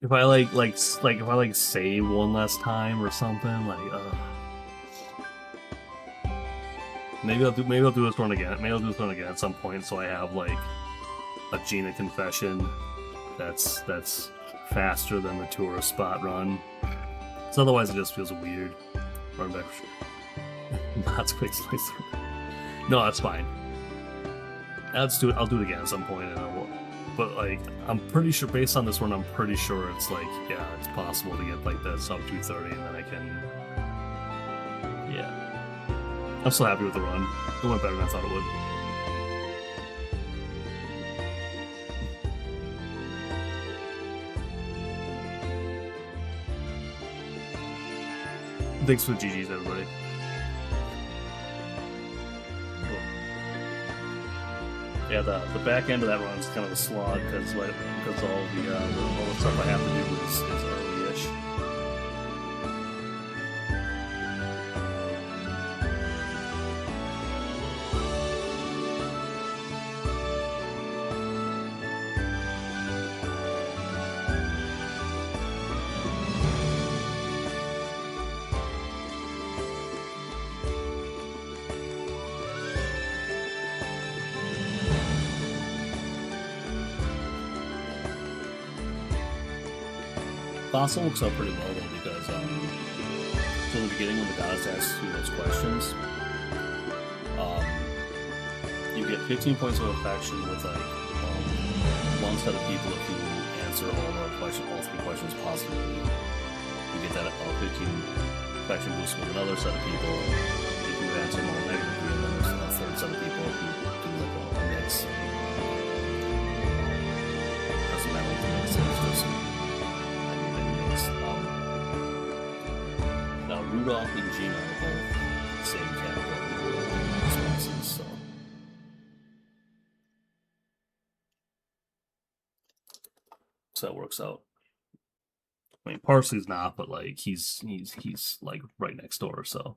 If I like if I save one last time or something, maybe I'll do this one again. Maybe I'll do this one again at some point, so I have like a Gina confession that's faster than the tourist spot run. So otherwise, it just feels weird. Run back. Not quick slice. No, that's fine. I'll do it again at some point, and but like, I'm pretty sure, based on this one, I'm pretty sure it's like, yeah, it's possible to get like that sub 230, and then I can, yeah. I'm so happy with the run. It went better than I thought it would. Thanks for the GGs, everybody. Yeah, the back end of that run is kind of a slog because all the stuff I have to do is early-ish. Fossil works out pretty well though because so in the beginning when the guys ask you those questions, um, you get 15 points of affection with like one set of people if you answer all 3 questions positively. You get that 15 affection boost with another set of people if you answer them all negatively, and then there's a third set of people who do like a mix. Doesn't matter what the mix is, just any mix. Now Rudolph and Gina are both the same category of responses, so that works out. I mean, Parsley's not, but like he's like right next door, so